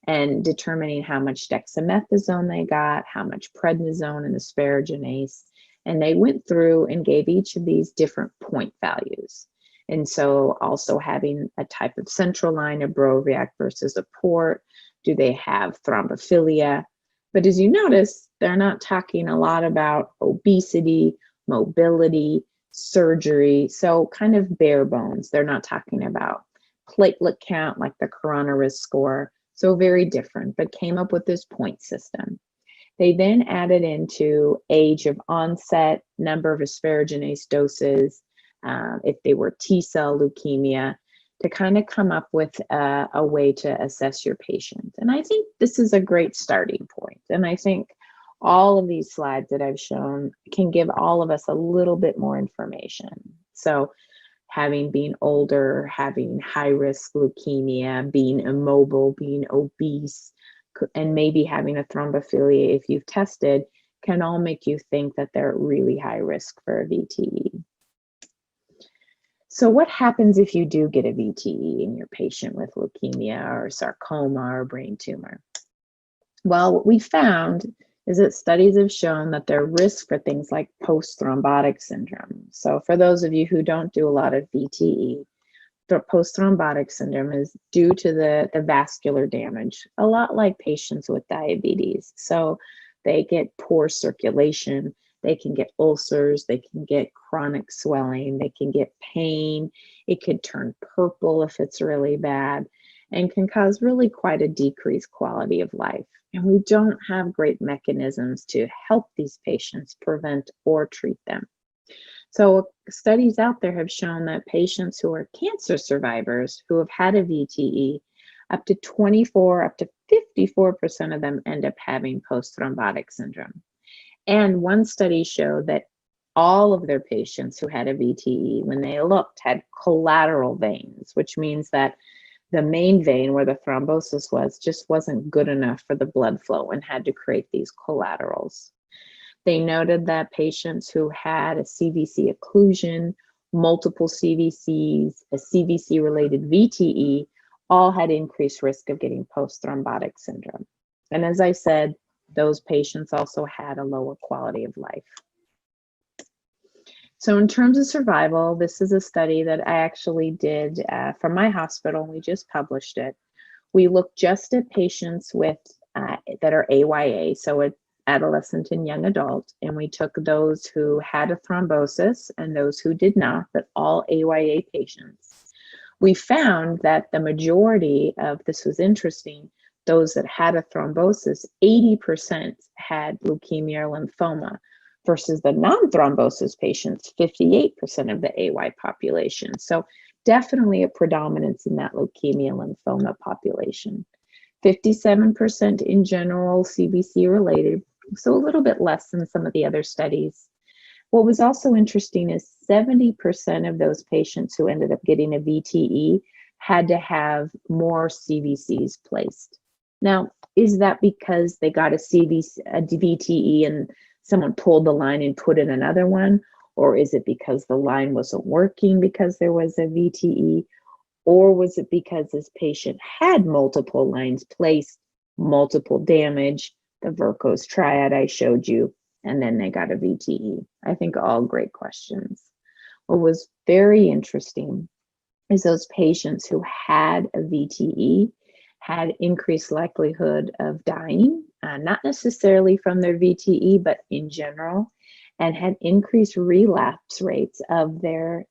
and determining how much dexamethasone they got, how much prednisone and asparaginase. And they went through and gave each of these different point values. And so also having a type of central line of Broviac versus a port. Do they have thrombophilia? But as you notice, they're not talking a lot about obesity, mobility, surgery. So kind of bare bones. They're not talking about platelet count like the corona risk score. So very different, but came up with this point system. They then added into age of onset, number of asparaginase doses, if they were T-cell leukemia, to kind of come up with a way to assess your patient. And I think this is a great starting point. And I think all of these slides that I've shown can give all of us a little bit more information. So having been older, having high-risk leukemia, being immobile, being obese, and maybe having a thrombophilia if you've tested can all make you think that they're at really high risk for a VTE. So what happens if you do get a VTE in your patient with leukemia or sarcoma or brain tumor? Well, what we found is that studies have shown that their risk for things like post-thrombotic syndrome. So for those of you who don't do a lot of VTE, the post-thrombotic syndrome is due to the vascular damage, a lot like patients with diabetes. So they get poor circulation, they can get ulcers, they can get chronic swelling, they can get pain, it could turn purple if it's really bad, and can cause really quite a decreased quality of life. And we don't have great mechanisms to help these patients prevent or treat them. So studies out there have shown that patients who are cancer survivors who have had a VTE, up to 54, up to 54% of them end up having post-thrombotic syndrome. And one study showed that all of their patients who had a VTE, when they looked, had collateral veins, which means that the main vein where the thrombosis was just wasn't good enough for the blood flow and had to create these collaterals. They noted that patients who had a CVC occlusion, multiple CVCs, a CVC-related VTE, all had increased risk of getting post-thrombotic syndrome. And as I said, those patients also had a lower quality of life. So in terms of survival, this is a study that I actually did from my hospital. We just published it. We looked just at patients with that are AYA, so adolescent and young adult, and we took those who had a thrombosis and those who did not, but all AYA patients. We found that the majority of, this was interesting, those that had a thrombosis, 80% had leukemia or lymphoma, versus the non-thrombosis patients, 58% of the AY population. So definitely a predominance in that leukemia lymphoma population. 57% in general CVC related, so a little bit less than some of the other studies. What was also interesting is 70% of those patients who ended up getting a VTE had to have more CVCs placed. Now, is that because they got a VTE and someone pulled the line and put in another one? Or is it because the line wasn't working because there was a VTE? Or was it because this patient had multiple lines placed, multiple damage, the Verco's triad I showed you, and then they got a VTE? I think all great questions. What was very interesting is those patients who had a VTE had increased likelihood of dying, not necessarily from their VTE, but in general, and had increased relapse rates of their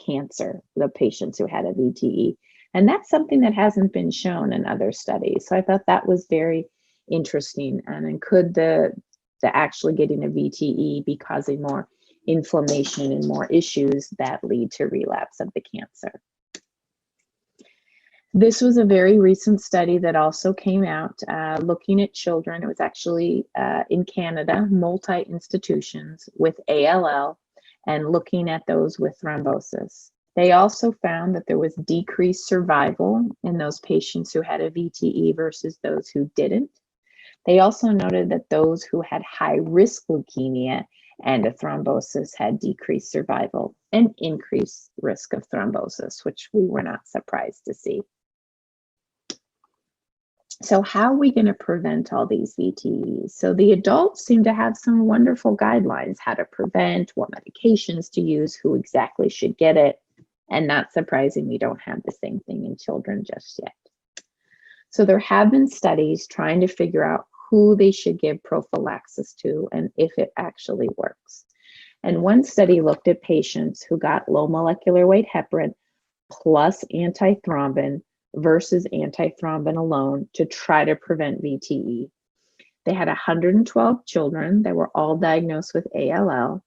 cancer, the patients who had a VTE. And that's something that hasn't been shown in other studies. So I thought that was very interesting. And could the actually getting a VTE be causing more inflammation and more issues that lead to relapse of the cancer? This was a very recent study that also came out looking at children. It was actually in Canada, multi-institutions with ALL, and looking at those with thrombosis. They also found that there was decreased survival in those patients who had a VTE versus those who didn't. They also noted that those who had high-risk leukemia and a thrombosis had decreased survival and increased risk of thrombosis, which we were not surprised to see. So how are we going to prevent all these VTEs? So the adults seem to have some wonderful guidelines, how to prevent, what medications to use, who exactly should get it. And not surprising, we don't have the same thing in children just yet. So there have been studies trying to figure out who they should give prophylaxis to and if it actually works. And one study looked at patients who got low molecular weight heparin plus antithrombin versus antithrombin alone to try to prevent VTE. They had 112 children that were all diagnosed with ALL.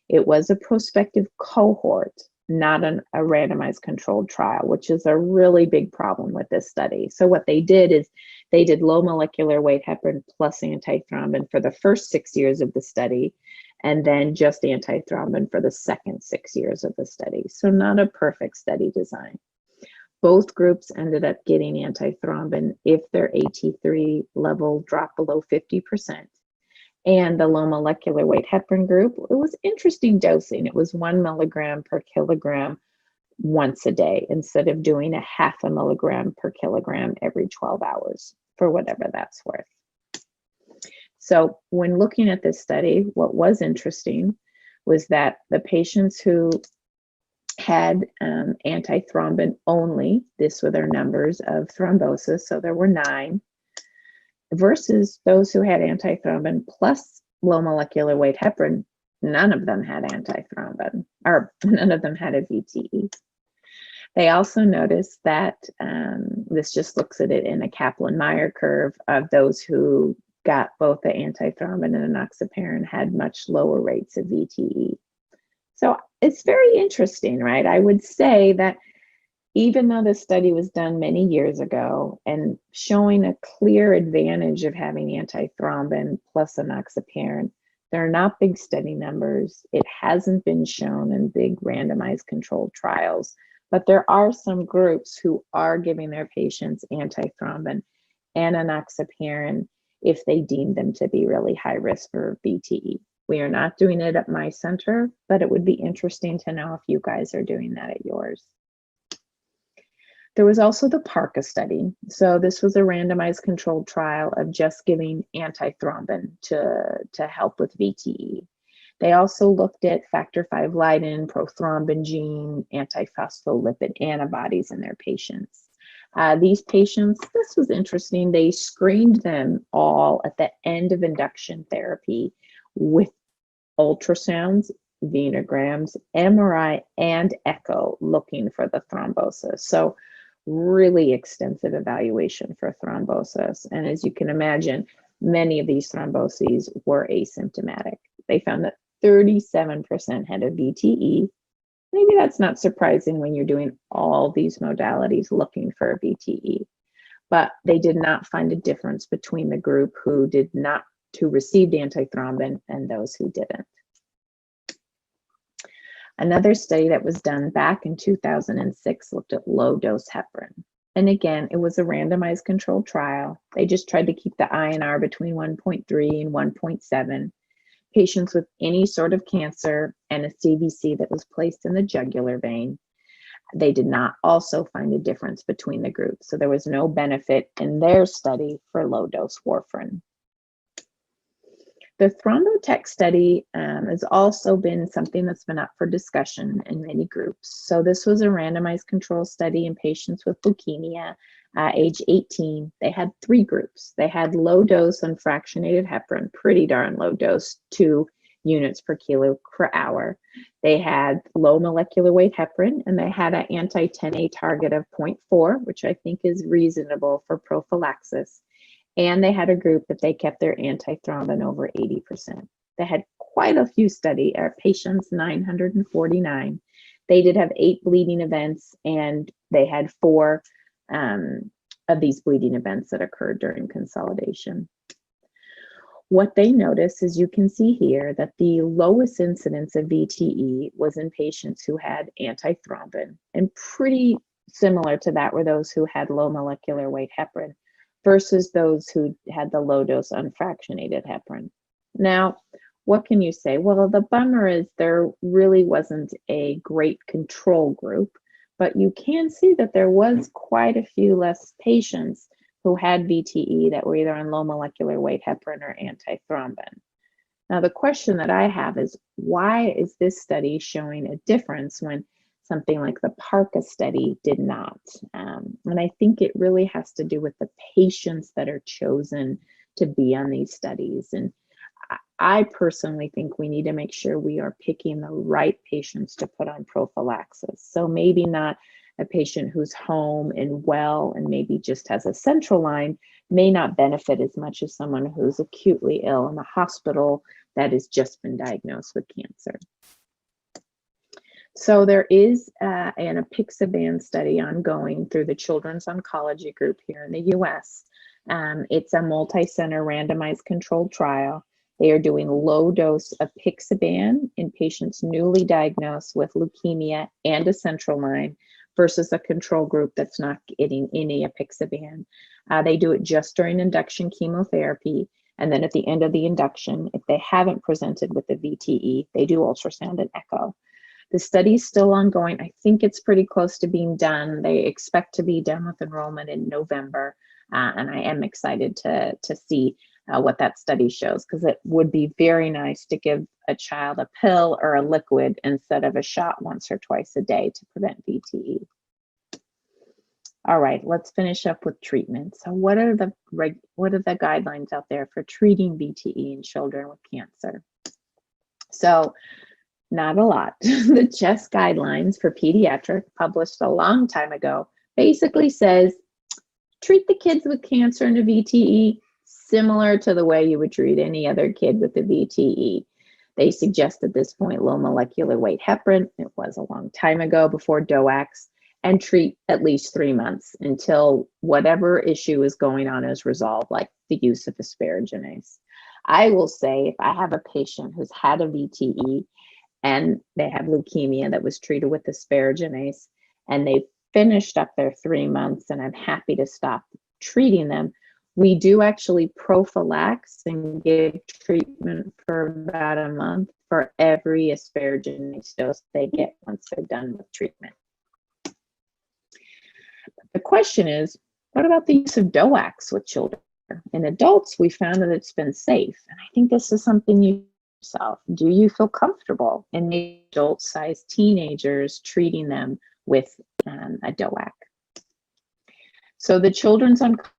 It was a prospective cohort, not a randomized controlled trial, which is a really big problem with this study. So what they did is they did low molecular weight heparin plus antithrombin for the first 6 years of the study, and then just antithrombin for the second 6 years of the study. So not a perfect study design. Both groups ended up getting antithrombin if their AT3 level dropped below 50%. And the low molecular weight heparin group, it was interesting dosing. It was 1 milligram per kilogram once a day instead of doing a 0.5 milligram per kilogram every 12 hours, for whatever that's worth. So when looking at this study, what was interesting was that the patients who had antithrombin only, this were their numbers of thrombosis, so there were 9, versus those who had antithrombin plus low molecular weight heparin, none of them had antithrombin, or none of them had a VTE. They also noticed that this just looks at it in a Kaplan-Meier curve of those who got both the antithrombin and enoxaparin had much lower rates of VTE. So it's very interesting, right? I would say that even though this study was done many years ago and showing a clear advantage of having antithrombin plus enoxaparin, they're not big study numbers. It hasn't been shown in big randomized controlled trials But there are some groups who are giving their patients antithrombin and enoxaparin if they deem them to be really high risk for VTE. We are not doing it at my center, but it would be interesting to know if you guys are doing that at yours. There was also the PARCA study. So this was a randomized controlled trial of just giving antithrombin to help with VTE. They also looked at factor V Leiden, prothrombin gene, antiphospholipid antibodies in their patients. These patients, this was interesting, they screened them all at the end of induction therapy with ultrasounds, venograms, MRI, and echo looking for the thrombosis. So really extensive evaluation for thrombosis. And as you can imagine, many of these thromboses were asymptomatic. They found that 37% had a VTE. Maybe that's not surprising when you're doing all these modalities looking for a VTE, but they did not find a difference between the group who received antithrombin and those who didn't. Another study that was done back in 2006 looked at low dose heparin. And again, it was a randomized controlled trial. They just tried to keep the INR between 1.3 and 1.7. Patients with any sort of cancer and a CVC that was placed in the jugular vein. They did not also find a difference between the groups. So there was no benefit in their study for low dose warfarin. The thrombotech study has also been something that's been up for discussion in many groups. So this was a randomized control study in patients with leukemia, age 18. They had 3 groups. They had low dose unfractionated heparin, pretty darn low dose, 2 units per kilo per hour. They had low molecular weight heparin, and they had an anti-10A target of 0.4, which I think is reasonable for prophylaxis. And they had a group that they kept their antithrombin over 80%. They had quite a few patients, 949. They did have 8 bleeding events, and they had 4 of these bleeding events that occurred during consolidation. What they noticed, as you can see here, that the lowest incidence of VTE was in patients who had antithrombin, and pretty similar to that were those who had low molecular weight heparin versus those who had the low dose unfractionated heparin. Now, what can you say? Well, the bummer is there really wasn't a great control group, but you can see that there was quite a few less patients who had VTE that were either on low molecular weight heparin or antithrombin. Now, the question that I have is, why is this study showing a difference when something like the PARCA study did not? And I think it really has to do with the patients that are chosen to be on these studies. And I personally think we need to make sure we are picking the right patients to put on prophylaxis. So maybe not a patient who's home and well and maybe just has a central line may not benefit as much as someone who's acutely ill in the hospital that has just been diagnosed with cancer. So there is an apixaban study ongoing through the Children's Oncology Group here in the US. It's a multi-center randomized controlled trial. They are doing low dose apixaban in patients newly diagnosed with leukemia and a central line versus a control group that's not getting any apixaban. They do it just during induction chemotherapy. And then at the end of the induction, if they haven't presented with the VTE, they do ultrasound and echo. The study is still ongoing. I think it's pretty close to being done. They expect to be done with enrollment in November. And I am excited to see what that study shows, because it would be very nice to give a child a pill or a liquid instead of a shot once or twice a day to prevent VTE. All right, let's finish up with treatment. So what are the guidelines out there for treating VTE in children with cancer? So not a lot. The CHEST guidelines for pediatric, published a long time ago, basically says treat the kids with cancer and a VTE similar to the way you would treat any other kid with a VTE. They suggest at this point low molecular weight heparin. It was a long time ago before DOACs, and treat at least 3 months until whatever issue is going on is resolved, like the use of asparaginase. I will say if I have a patient who's had a VTE and they have leukemia that was treated with asparaginase, and they've finished up their 3 months and I'm happy to stop treating them, we do actually prophylax and give treatment for about a month for every asparaginase dose they get once they're done with treatment. The question is, what about the use of DOACs with children? In adults, we found that it's been safe. And I think this is something you yourself. Do you feel comfortable in adult-sized teenagers treating them with a DOAC? So the Children's Oncology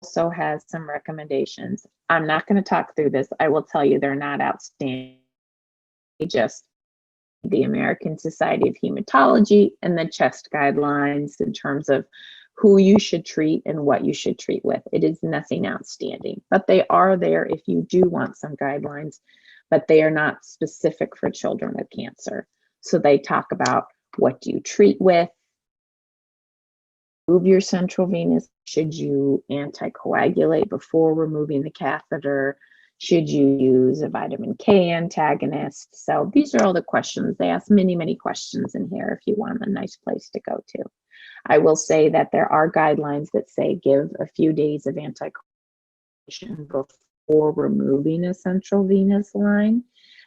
also has some recommendations. I'm not going to talk through this. I will tell you they're not outstanding. Just the American Society of Hematology and the CHEST guidelines in terms of who you should treat and what you should treat with. It is nothing outstanding, but they are there if you do want some guidelines, but they are not specific for children with cancer. So they talk about what do you treat with, remove your central venous, should you anticoagulate before removing the catheter, should you use a vitamin K antagonist? So these are all the questions. They ask many, many questions in here if you want a nice place to go to. I will say that there are guidelines that say give a few days of anticoagulation before removing a central venous line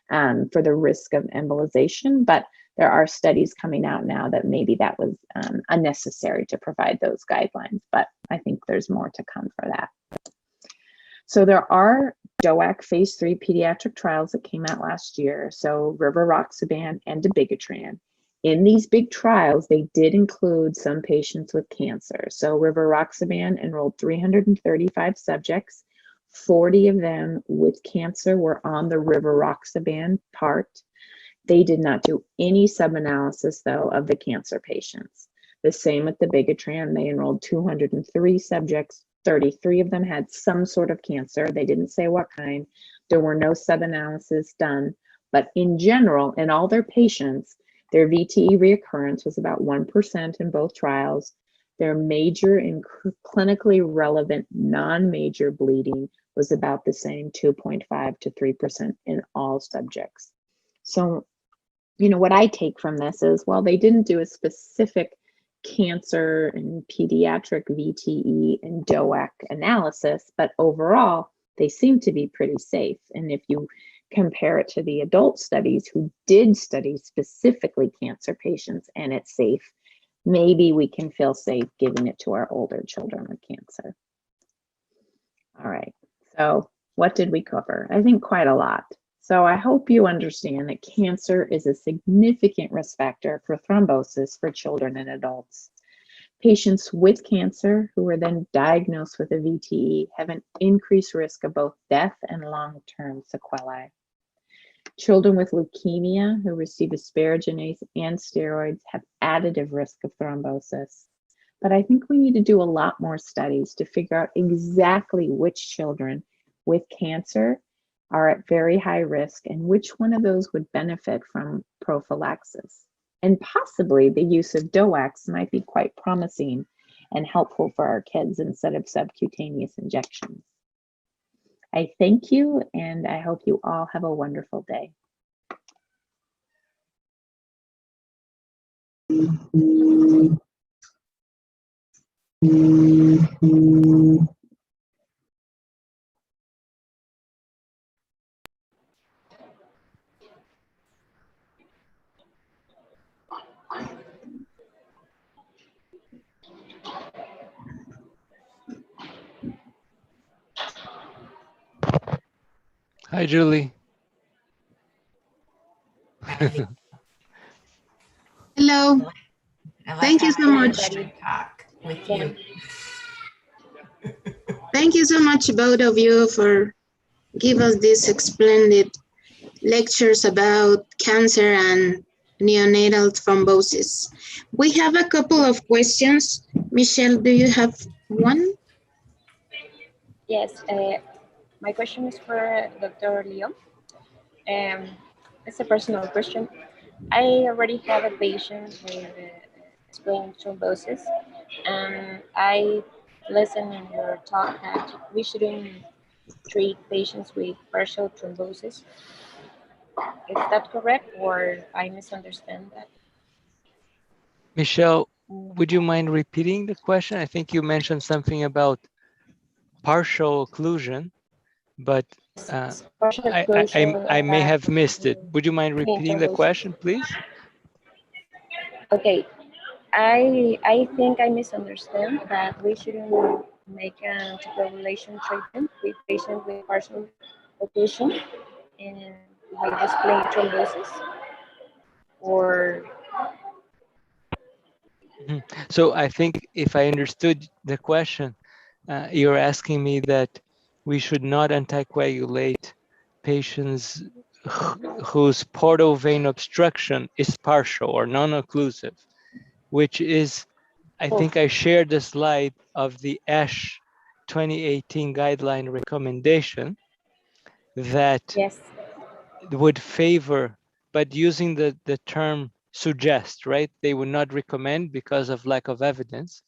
for the risk of embolization, but there are studies coming out now that maybe that was unnecessary to provide those guidelines, but I think there's more to come for that. So there are DOAC phase 3 pediatric trials that came out last year. So rivaroxaban and dabigatran. In these big trials, they did include some patients with cancer. So rivaroxaban enrolled 335 subjects. 40 of them with cancer were on the rivaroxaban part. They did not do any sub-analysis, though, of the cancer patients. The same with the dabigatran. They enrolled 203 subjects. 33 of them had some sort of cancer. They didn't say what kind. There were no sub-analysis done. But in general, in all their patients, their VTE reoccurrence was about 1% in both trials. Their major and clinically relevant non-major bleeding was about the same, 2.5 to 3% in all subjects. So, you know, what I take from this is, well, they didn't do a specific cancer and pediatric VTE and DOAC analysis, but overall, they seem to be pretty safe. And if you compare it to the adult studies who did study specifically cancer patients and it's safe, maybe we can feel safe giving it to our older children with cancer. All right, so what did we cover? I think quite a lot. So I hope you understand that cancer is a significant risk factor for thrombosis for children and adults. Patients with cancer who are then diagnosed with a VTE have an increased risk of both death and long-term sequelae. Children with leukemia who receive asparaginase and steroids have additive risk of thrombosis. But I think we need to do a lot more studies to figure out exactly which children with cancer are at very high risk and which one of those would benefit from prophylaxis. And possibly the use of DOACs might be quite promising and helpful for our kids instead of subcutaneous injections. I thank you, and I hope you all have a wonderful day. Hi, Julie. Hello. Thank you so much. Talk with you. Thank you so much, both of you, for give us these splendid lectures about cancer and neonatal thrombosis. We have a couple of questions. Michelle, do you have one? Yes, my question is for Dr. Leo. It's a personal question. I already have a patient with explained thrombosis, and I listened in your talk that we shouldn't treat patients with partial thrombosis. Is that correct, or I misunderstand that? Michelle, would you mind repeating the question? I think you mentioned something about partial occlusion, but Partial occlusion, I may have missed it. Would you mind repeating the trombosis. question, please? Okay, I think I misunderstand that we shouldn't make an anticoagulation treatment with patients with partial occlusion and with displaying thrombosis, or So I think if I understood the question, you're asking me that we should not anticoagulate patients whose portal vein obstruction is partial or non-occlusive, which is, I think I shared the slide of the ASH 2018 guideline recommendation that yes, would favor, but using the term suggest, right? They would not recommend because of lack of evidence,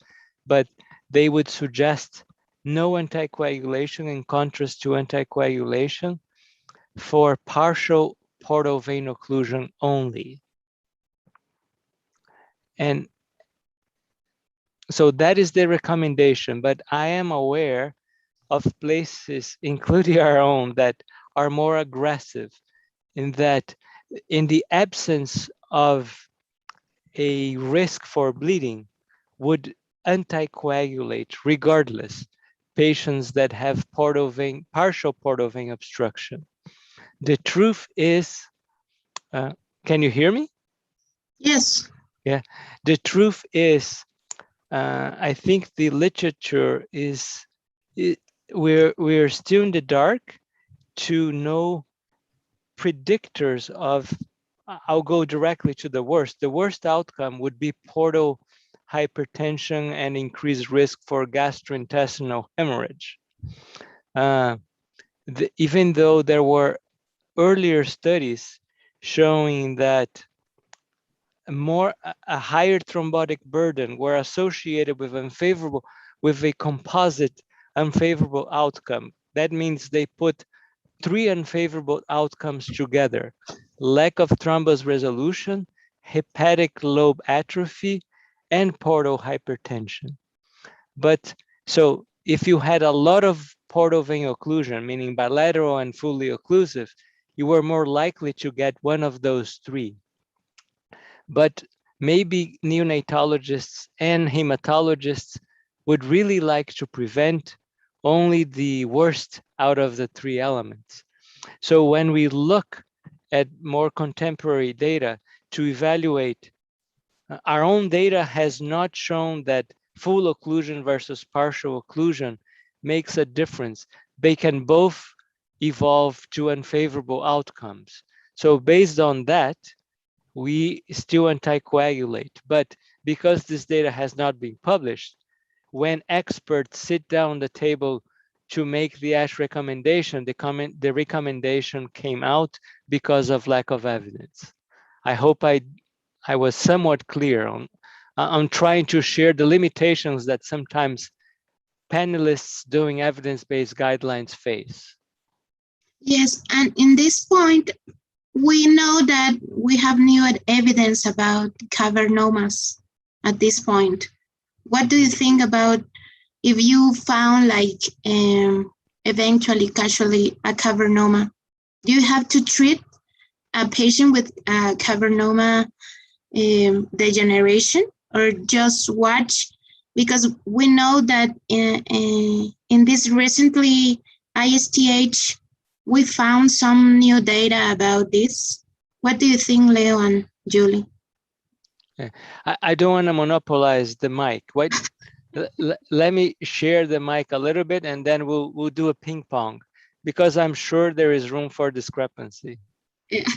but they would suggest no anticoagulation in contrast to anticoagulation for partial portal vein occlusion only. And so that is the recommendation, but I am aware of places, including our own, that are more aggressive in that in the absence of a risk for bleeding would anticoagulate regardless patients that have partial portal vein obstruction. The truth is, can you hear me? Yes. Yeah, the truth is, I think the literature is, we're still in the dark to know predictors of, I'll go directly to the worst. The worst outcome would be portal hypertension and increased risk for gastrointestinal hemorrhage. Even though there were earlier studies showing that a higher thrombotic burden were associated with a composite unfavorable outcome. That means they put 3 unfavorable outcomes together: lack of thrombus resolution, hepatic lobe atrophy, and portal hypertension. But so if you had a lot of portal vein occlusion, meaning bilateral and fully occlusive, you were more likely to get one of those 3. But maybe neonatologists and hematologists would really like to prevent only the worst out of the 3 elements. So when we look at more contemporary data to evaluate, our own data has not shown that full occlusion versus partial occlusion makes a difference. They can both evolve to unfavorable outcomes. So based on that, we still anticoagulate. But because this data has not been published, when experts sit down the table to make the ASH recommendation, the recommendation came out because of lack of evidence. I hope I was somewhat clear on trying to share the limitations that sometimes panelists doing evidence-based guidelines face. Yes, and in this point, we know that we have new evidence about cavernomas at this point. What do you think about if you found like eventually casually a cavernoma? Do you have to treat a patient with cavernoma degeneration, or just watch? Because we know that in this recently ISTH, we found some new data about this. What do you think, Leo and Julie? I don't want to monopolize the mic. Let me share the mic a little bit, and then we'll do a ping pong, because I'm sure there is room for discrepancy. Yeah.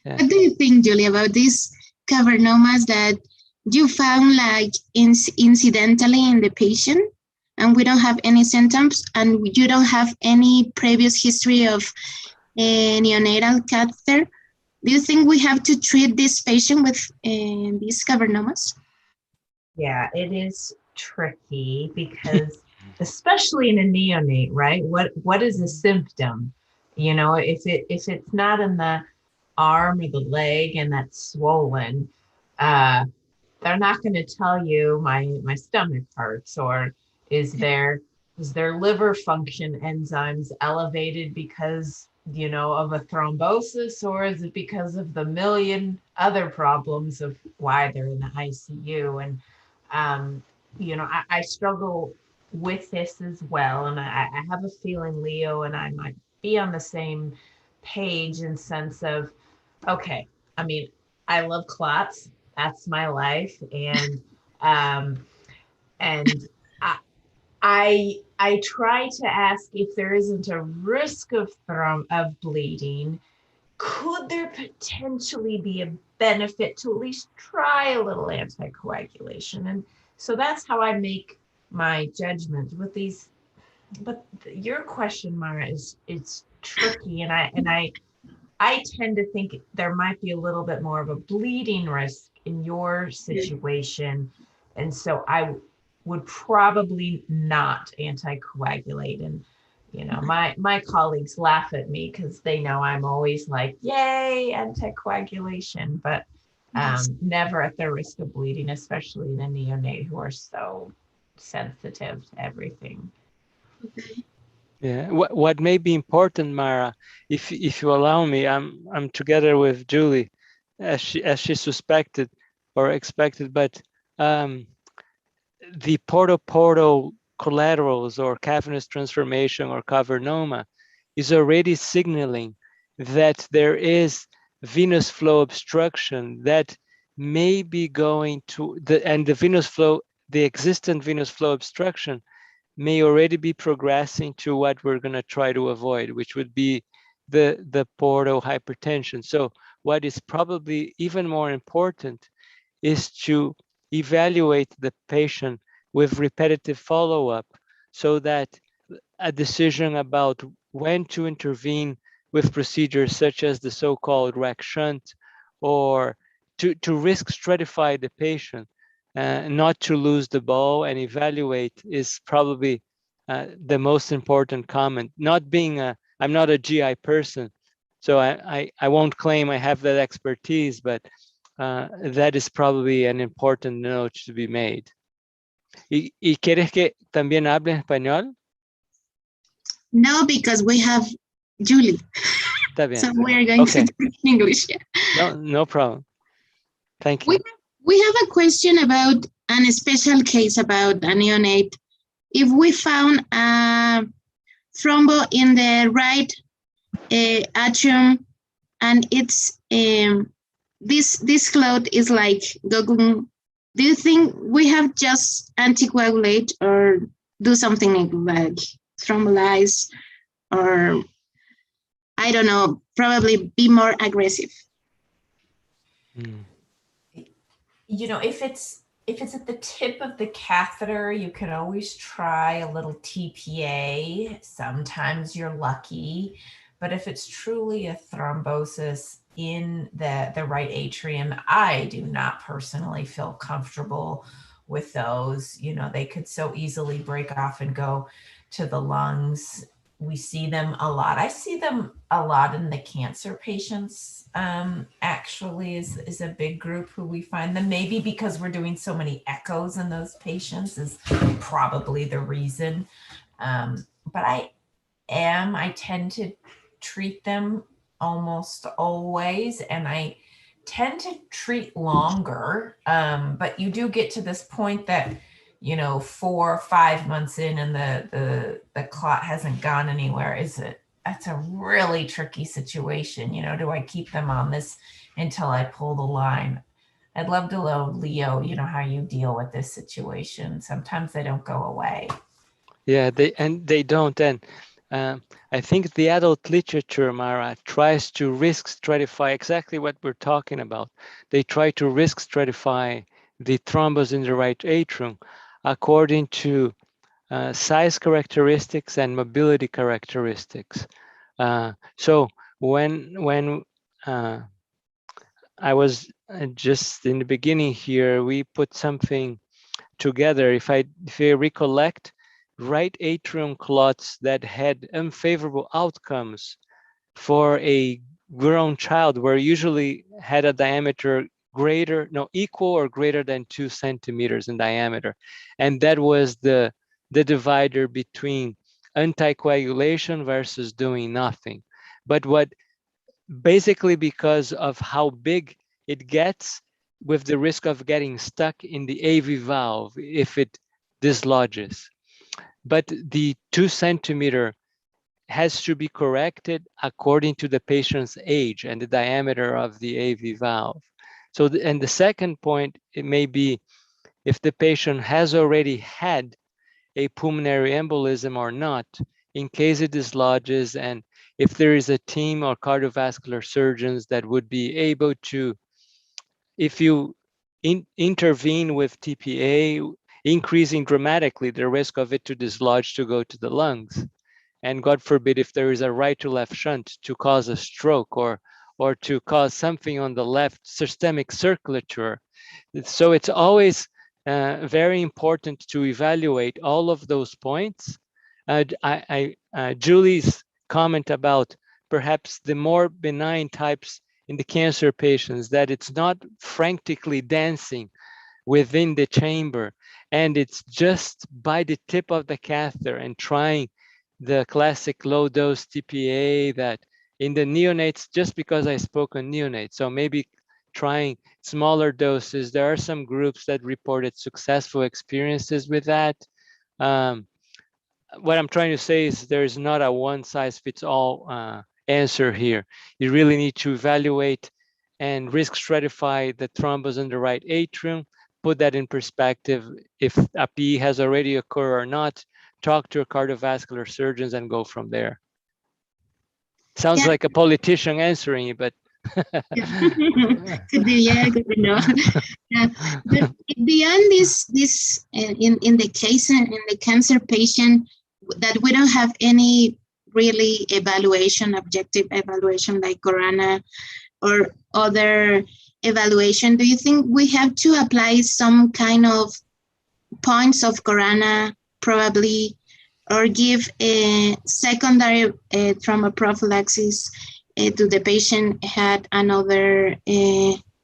Yeah. What do you think, Julie, about these cavernomas that you found like incidentally in the patient, and we don't have any symptoms, and you don't have any previous history of a neonatal catheter? Do you think we have to treat this patient with these cavernomas? Yeah, it is tricky because especially in a neonate, right? What is the symptom? You know, if it's not in the arm or the leg and that's swollen, they're not going to tell you my stomach hurts, or is their liver function enzymes elevated because, you know, of a thrombosis, or is it because of the million other problems of why they're in the ICU? And you know, I struggle with this as well, and I have a feeling Leo and I might be on the same page in sense of, okay, I mean, I love clots. That's my life. Um, and I try to ask if there isn't a risk of bleeding. Could there potentially be a benefit to at least try a little anticoagulation? And so that's how I make my judgment with these. But your question, Mara, is it's tricky, and I tend to think there might be a little bit more of a bleeding risk in your situation. And so I would probably not anticoagulate. And, you know, my colleagues laugh at me because they know I'm always like, yay, anticoagulation, but never at the risk of bleeding, especially in a neonate who are so sensitive to everything. Okay. Yeah, what may be important, Mara, if you allow me, I'm together with Julie, as she suspected or expected, but the portal collaterals or cavernous transformation or cavernoma is already signaling that there is venous flow obstruction that may be going to the existent venous flow obstruction may already be progressing to what we're going to try to avoid, which would be the portal hypertension. So what is probably even more important is to evaluate the patient with repetitive follow-up so that a decision about when to intervene with procedures such as the so-called rack shunt, or to risk stratify the patient, not to lose the ball and evaluate, is probably the most important comment. Not being I'm not a GI person, so I won't claim I have that expertise, but that is probably an important note to be made. ¿Y quieres que también hable en español? No, because we have Julie. Está bien. So we're going to speak English. Yeah. No problem. Thank you. We have a question about a special case about a neonate. If we found a thrombo in the right atrium, and it's this clot is like gogun, do you think we have just anticoagulate or do something like thrombolize, or I don't know, probably be more aggressive? You know, if it's at the tip of the catheter, you can always try a little TPA. Sometimes you're lucky, but if it's truly a thrombosis in the right atrium, I do not personally feel comfortable with those. You know, they could so easily break off and go to the lungs. We see them a lot. I see them a lot in the cancer patients. Actually is a big group who we find them, maybe because we're doing so many echoes in those patients is probably the reason. But I tend to treat them almost always, and I tend to treat longer. But you do get to this point that, you know, 4 or 5 months in and the clot hasn't gone anywhere. That's a really tricky situation. You know, do I keep them on this until I pull the line? I'd love to know, Leo, you know, how you deal with this situation. Sometimes they don't go away. Yeah, they don't. And I think the adult literature, Mara, tries to risk stratify exactly what we're talking about. They try to risk stratify the thrombus in the right atrium according to size characteristics and mobility characteristics. So when I was just in the beginning here, we put something together. If I recollect, right atrium clots that had unfavorable outcomes for a grown child were usually had a diameter equal or greater than 2 centimeters in diameter. And that was the divider between anticoagulation versus doing nothing. But basically because of how big it gets, with the risk of getting stuck in the AV valve if it dislodges. But the 2 centimeter has to be corrected according to the patient's age and the diameter of the AV valve. So, and the second point, it may be if the patient has already had a pulmonary embolism or not, in case it dislodges, and if there is a team or cardiovascular surgeons that would be able to, if you intervene with TPA, increasing dramatically the risk of it to dislodge to go to the lungs. And God forbid, if there is a right to left shunt, to cause a stroke or to cause something on the left systemic circulature. So it's always very important to evaluate all of those points. Julie's comment about perhaps the more benign types in the cancer patients, that it's not frantically dancing within the chamber, and it's just by the tip of the catheter and trying the classic low dose TPA that in the neonates, just because I spoke on neonates, so maybe trying smaller doses. There are some groups that reported successful experiences with that. What I'm trying to say is there's not a one size fits all answer here. You really need to evaluate and risk stratify the thrombus in the right atrium, put that in perspective, if a PE has already occurred or not, talk to your cardiovascular surgeons and go from there. Sounds like a politician answering you, but could be, yeah, good to know. Yeah. But beyond this in the case in the cancer patient, that we don't have any really evaluation, objective evaluation like Corona or other evaluation, do you think we have to apply some kind of points of Corona probably, or give a secondary thromboprophylaxis to the patient had another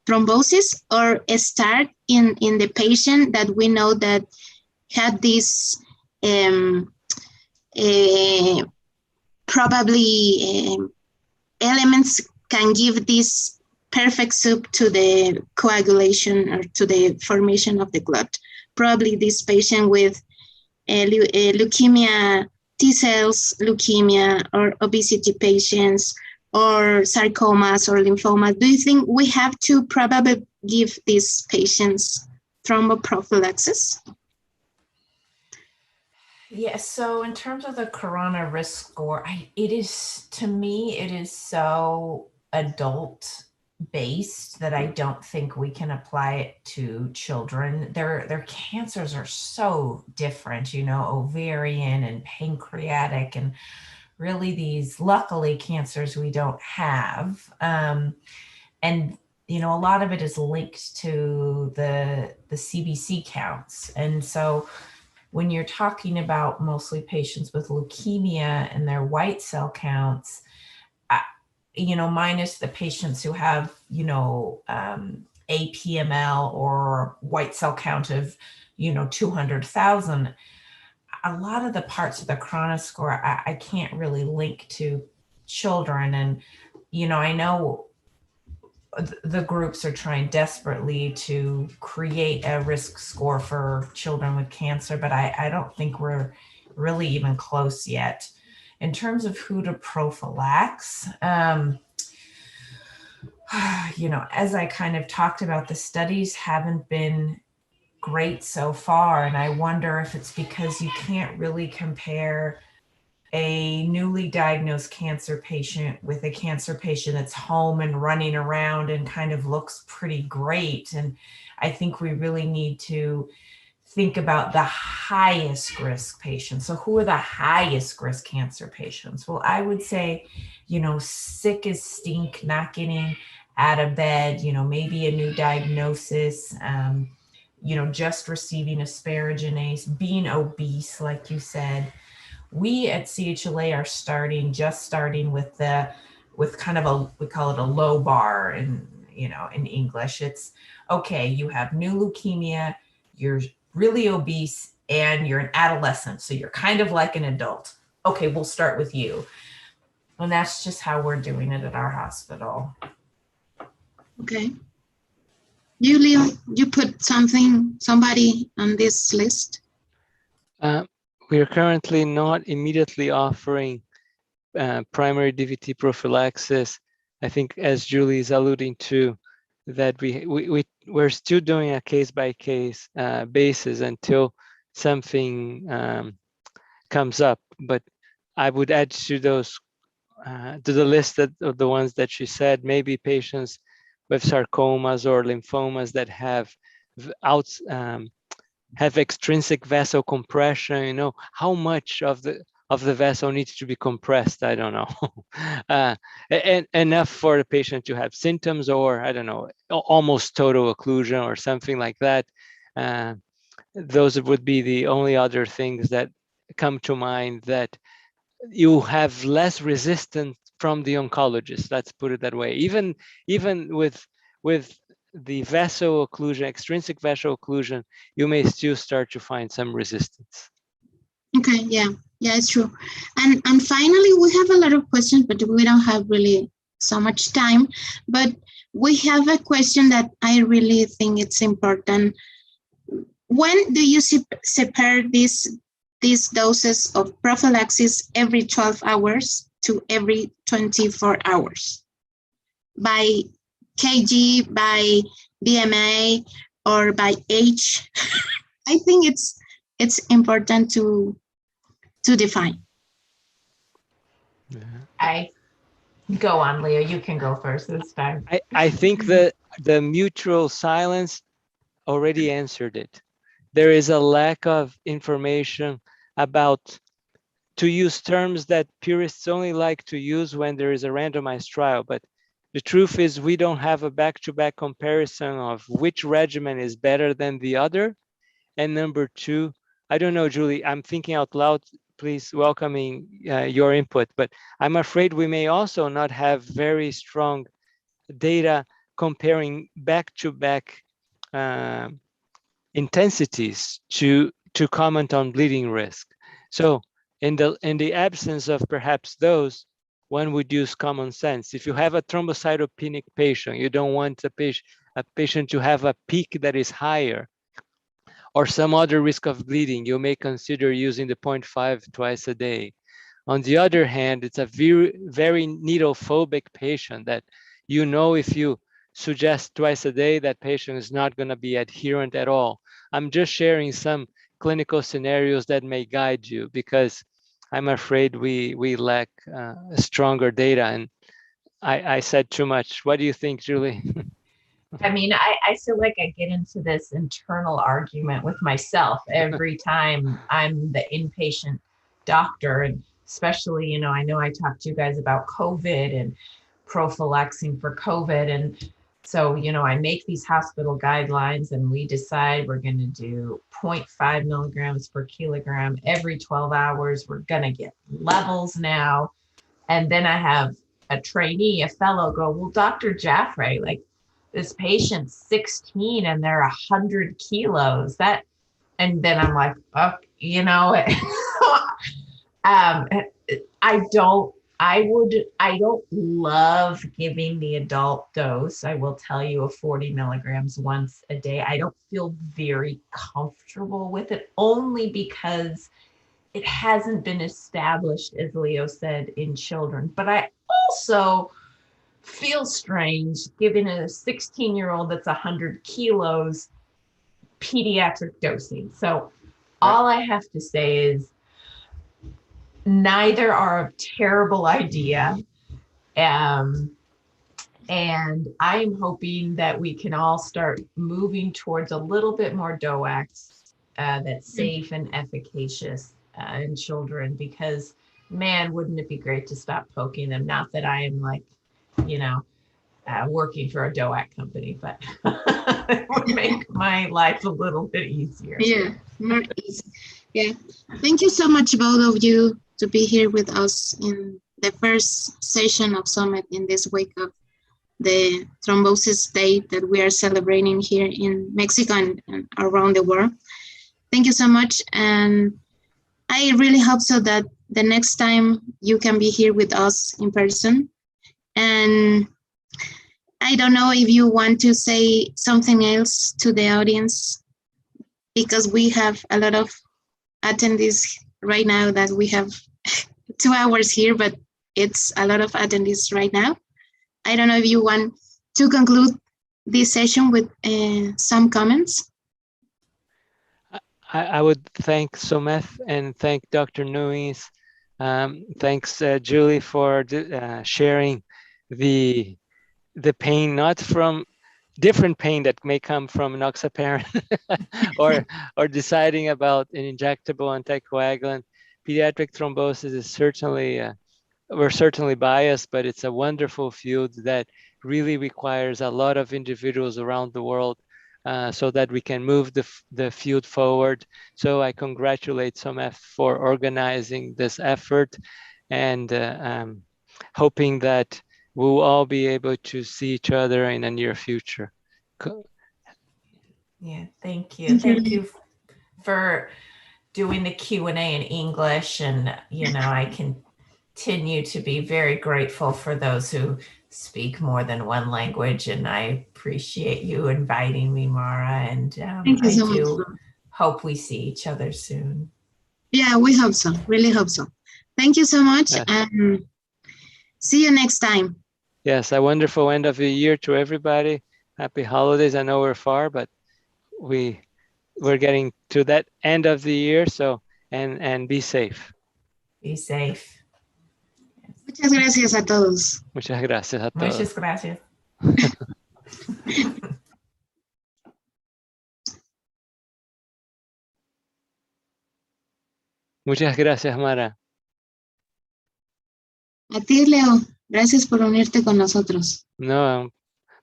thrombosis, or start in the patient that we know that had this probably elements can give this perfect soup to the coagulation or to the formation of the clot. Probably this patient with leukemia, T cells, leukemia, or obesity patients, or sarcomas or lymphomas. Do you think we have to probably give these patients thromboprophylaxis? Yes, so in terms of the Corona risk score, to me, it is so adult based that I don't think we can apply it to children. Their cancers are so different, ovarian and pancreatic, and really these, luckily, cancers we don't have. And, a lot of it is linked to the CBC counts. And so when you're talking about mostly patients with leukemia and their white cell counts, minus the patients who have, APML or white cell count of, 200,000, a lot of the parts of the Corona score, I can't really link to children. And, I know the groups are trying desperately to create a risk score for children with cancer, but I don't think we're really even close yet. In terms of who to prophylax, as I kind of talked about, the studies haven't been great so far. And I wonder if it's because you can't really compare a newly diagnosed cancer patient with a cancer patient that's home and running around and kind of looks pretty great. And I think we really need to think about the highest risk patients. So who are the highest risk cancer patients? Well, I would say, sick as stink, not getting out of bed, maybe a new diagnosis, just receiving asparaginase, being obese, like you said. We at CHLA are starting with kind of we call it a low bar. And you know, in English. It's okay, you have new leukemia, you're really obese, and you're an adolescent, so you're kind of like an adult. Okay, we'll start with you. And that's just how we're doing it at our hospital. Okay. You, Leo, you put somebody on this list? We are currently not immediately offering primary DVT prophylaxis. I think, as Julie is alluding to, that we're still doing a case-by-case basis until something comes up. But I would add to those to the list of the ones that she said, maybe patients with sarcomas or lymphomas that have extrinsic vessel compression. You know, how much of the vessel needs to be compressed? I don't know. And enough for the patient to have symptoms, or I don't know, almost total occlusion or something like that. Those would be the only other things that come to mind, that you have less resistance from the oncologist. Let's put it that way. Even with the vessel occlusion, extrinsic vessel occlusion, you may still start to find some resistance. Okay, yeah, it's true. And finally, we have a lot of questions, but we don't have really so much time. But we have a question that I really think it's important. When do you separate these doses of prophylaxis every 12 hours to every 24 hours? By kg, by BMI, or by age? I think it's important to define. I go on, Leo. You can go first this time. I think that the mutual silence already answered it. There is a lack of information about, to use terms that purists only like to use when there is a randomized trial. But the truth is, we don't have a back-to-back comparison of which regimen is better than the other. And number two, I don't know, Julie, I'm thinking out loud, please, welcoming your input, but I'm afraid we may also not have very strong data comparing back-to-back intensities to comment on bleeding risk. So in the absence of perhaps those, one would use common sense. If you have a thrombocytopenic patient, you don't want a patient to have a peak that is higher, or some other risk of bleeding, you may consider using the 0.5 twice a day. On the other hand, it's a very needle phobic patient that, you know, if you suggest twice a day, that patient is not going to be adherent at all. I'm just sharing some clinical scenarios that may guide you, because I'm afraid we lack stronger data, and I said too much. What do you think, Julie? I mean, I feel like I get into this internal argument with myself every time I'm the inpatient doctor. And especially, you know I talked to you guys about COVID and prophylaxing for COVID. And so, you know, I make these hospital guidelines and we decide we're going to do 0.5 milligrams per kilogram every 12 hours. We're going to get levels now. And then I have a trainee, a fellow go, well, Dr. Jaffray, like this patient's 16 and they're 100 kilos. And then I'm like, oh, you know, I don't love giving the adult dose. I will tell you, of 40 milligrams once a day. I don't feel very comfortable with it, only because it hasn't been established, as Leo said, in children. But I also feel strange giving a 16-year-old that's 100 kilos pediatric dosing. So all I have to say is neither are a terrible idea. And I'm hoping that we can all start moving towards a little bit more DOACs that's safe and efficacious in children, because man, wouldn't it be great to stop poking them? Not that I am like, you know, working for a DOAC company, but it would make my life a little bit easier. Yeah, more easy. Yeah. Thank you so much, both of you, to be here with us in the first session of Summit in this week of the Thrombosis Day that we are celebrating here in Mexico and around the world. Thank you so much. And I really hope so that the next time you can be here with us in person. And I don't know if you want to say something else to the audience, because we have a lot of attendees right now that we have 2 hours here, but it's a lot of attendees right now. I don't know if you want to conclude this session with some comments. I would thank SOMETH and thank Dr. Nuis. Thanks, Julie, for sharing the pain, not from different pain that may come from enoxaparin or deciding about an injectable anticoagulant. Pediatric thrombosis is certainly, we're certainly biased, but it's a wonderful field that really requires a lot of individuals around the world so that we can move the field forward. So I congratulate SOMETH for organizing this effort, and hoping that we'll all be able to see each other in the near future. Yeah, thank you. Thank you for doing the Q&A in English. And, you know, I continue to be very grateful for those who speak more than one language. And I appreciate you inviting me, Mara. And Thank you so I do much. hope we see each other soon. Yeah, we hope so. Really hope so. Thank you so much. Yes. And see you next time. Yes, a wonderful end of the year to everybody. Happy holidays. I know we're far, but we're getting to that end of the year. So, and be safe. Be safe. Muchas gracias a todos. Muchas gracias a todos. Muchas gracias. Muchas gracias, Mara. A ti, Leo. Gracias por unirte con nosotros. No,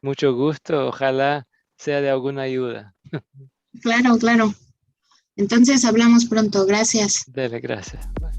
mucho gusto. Ojalá sea de alguna ayuda. Claro, claro. Entonces hablamos pronto. Gracias. Dele, gracias. Bye.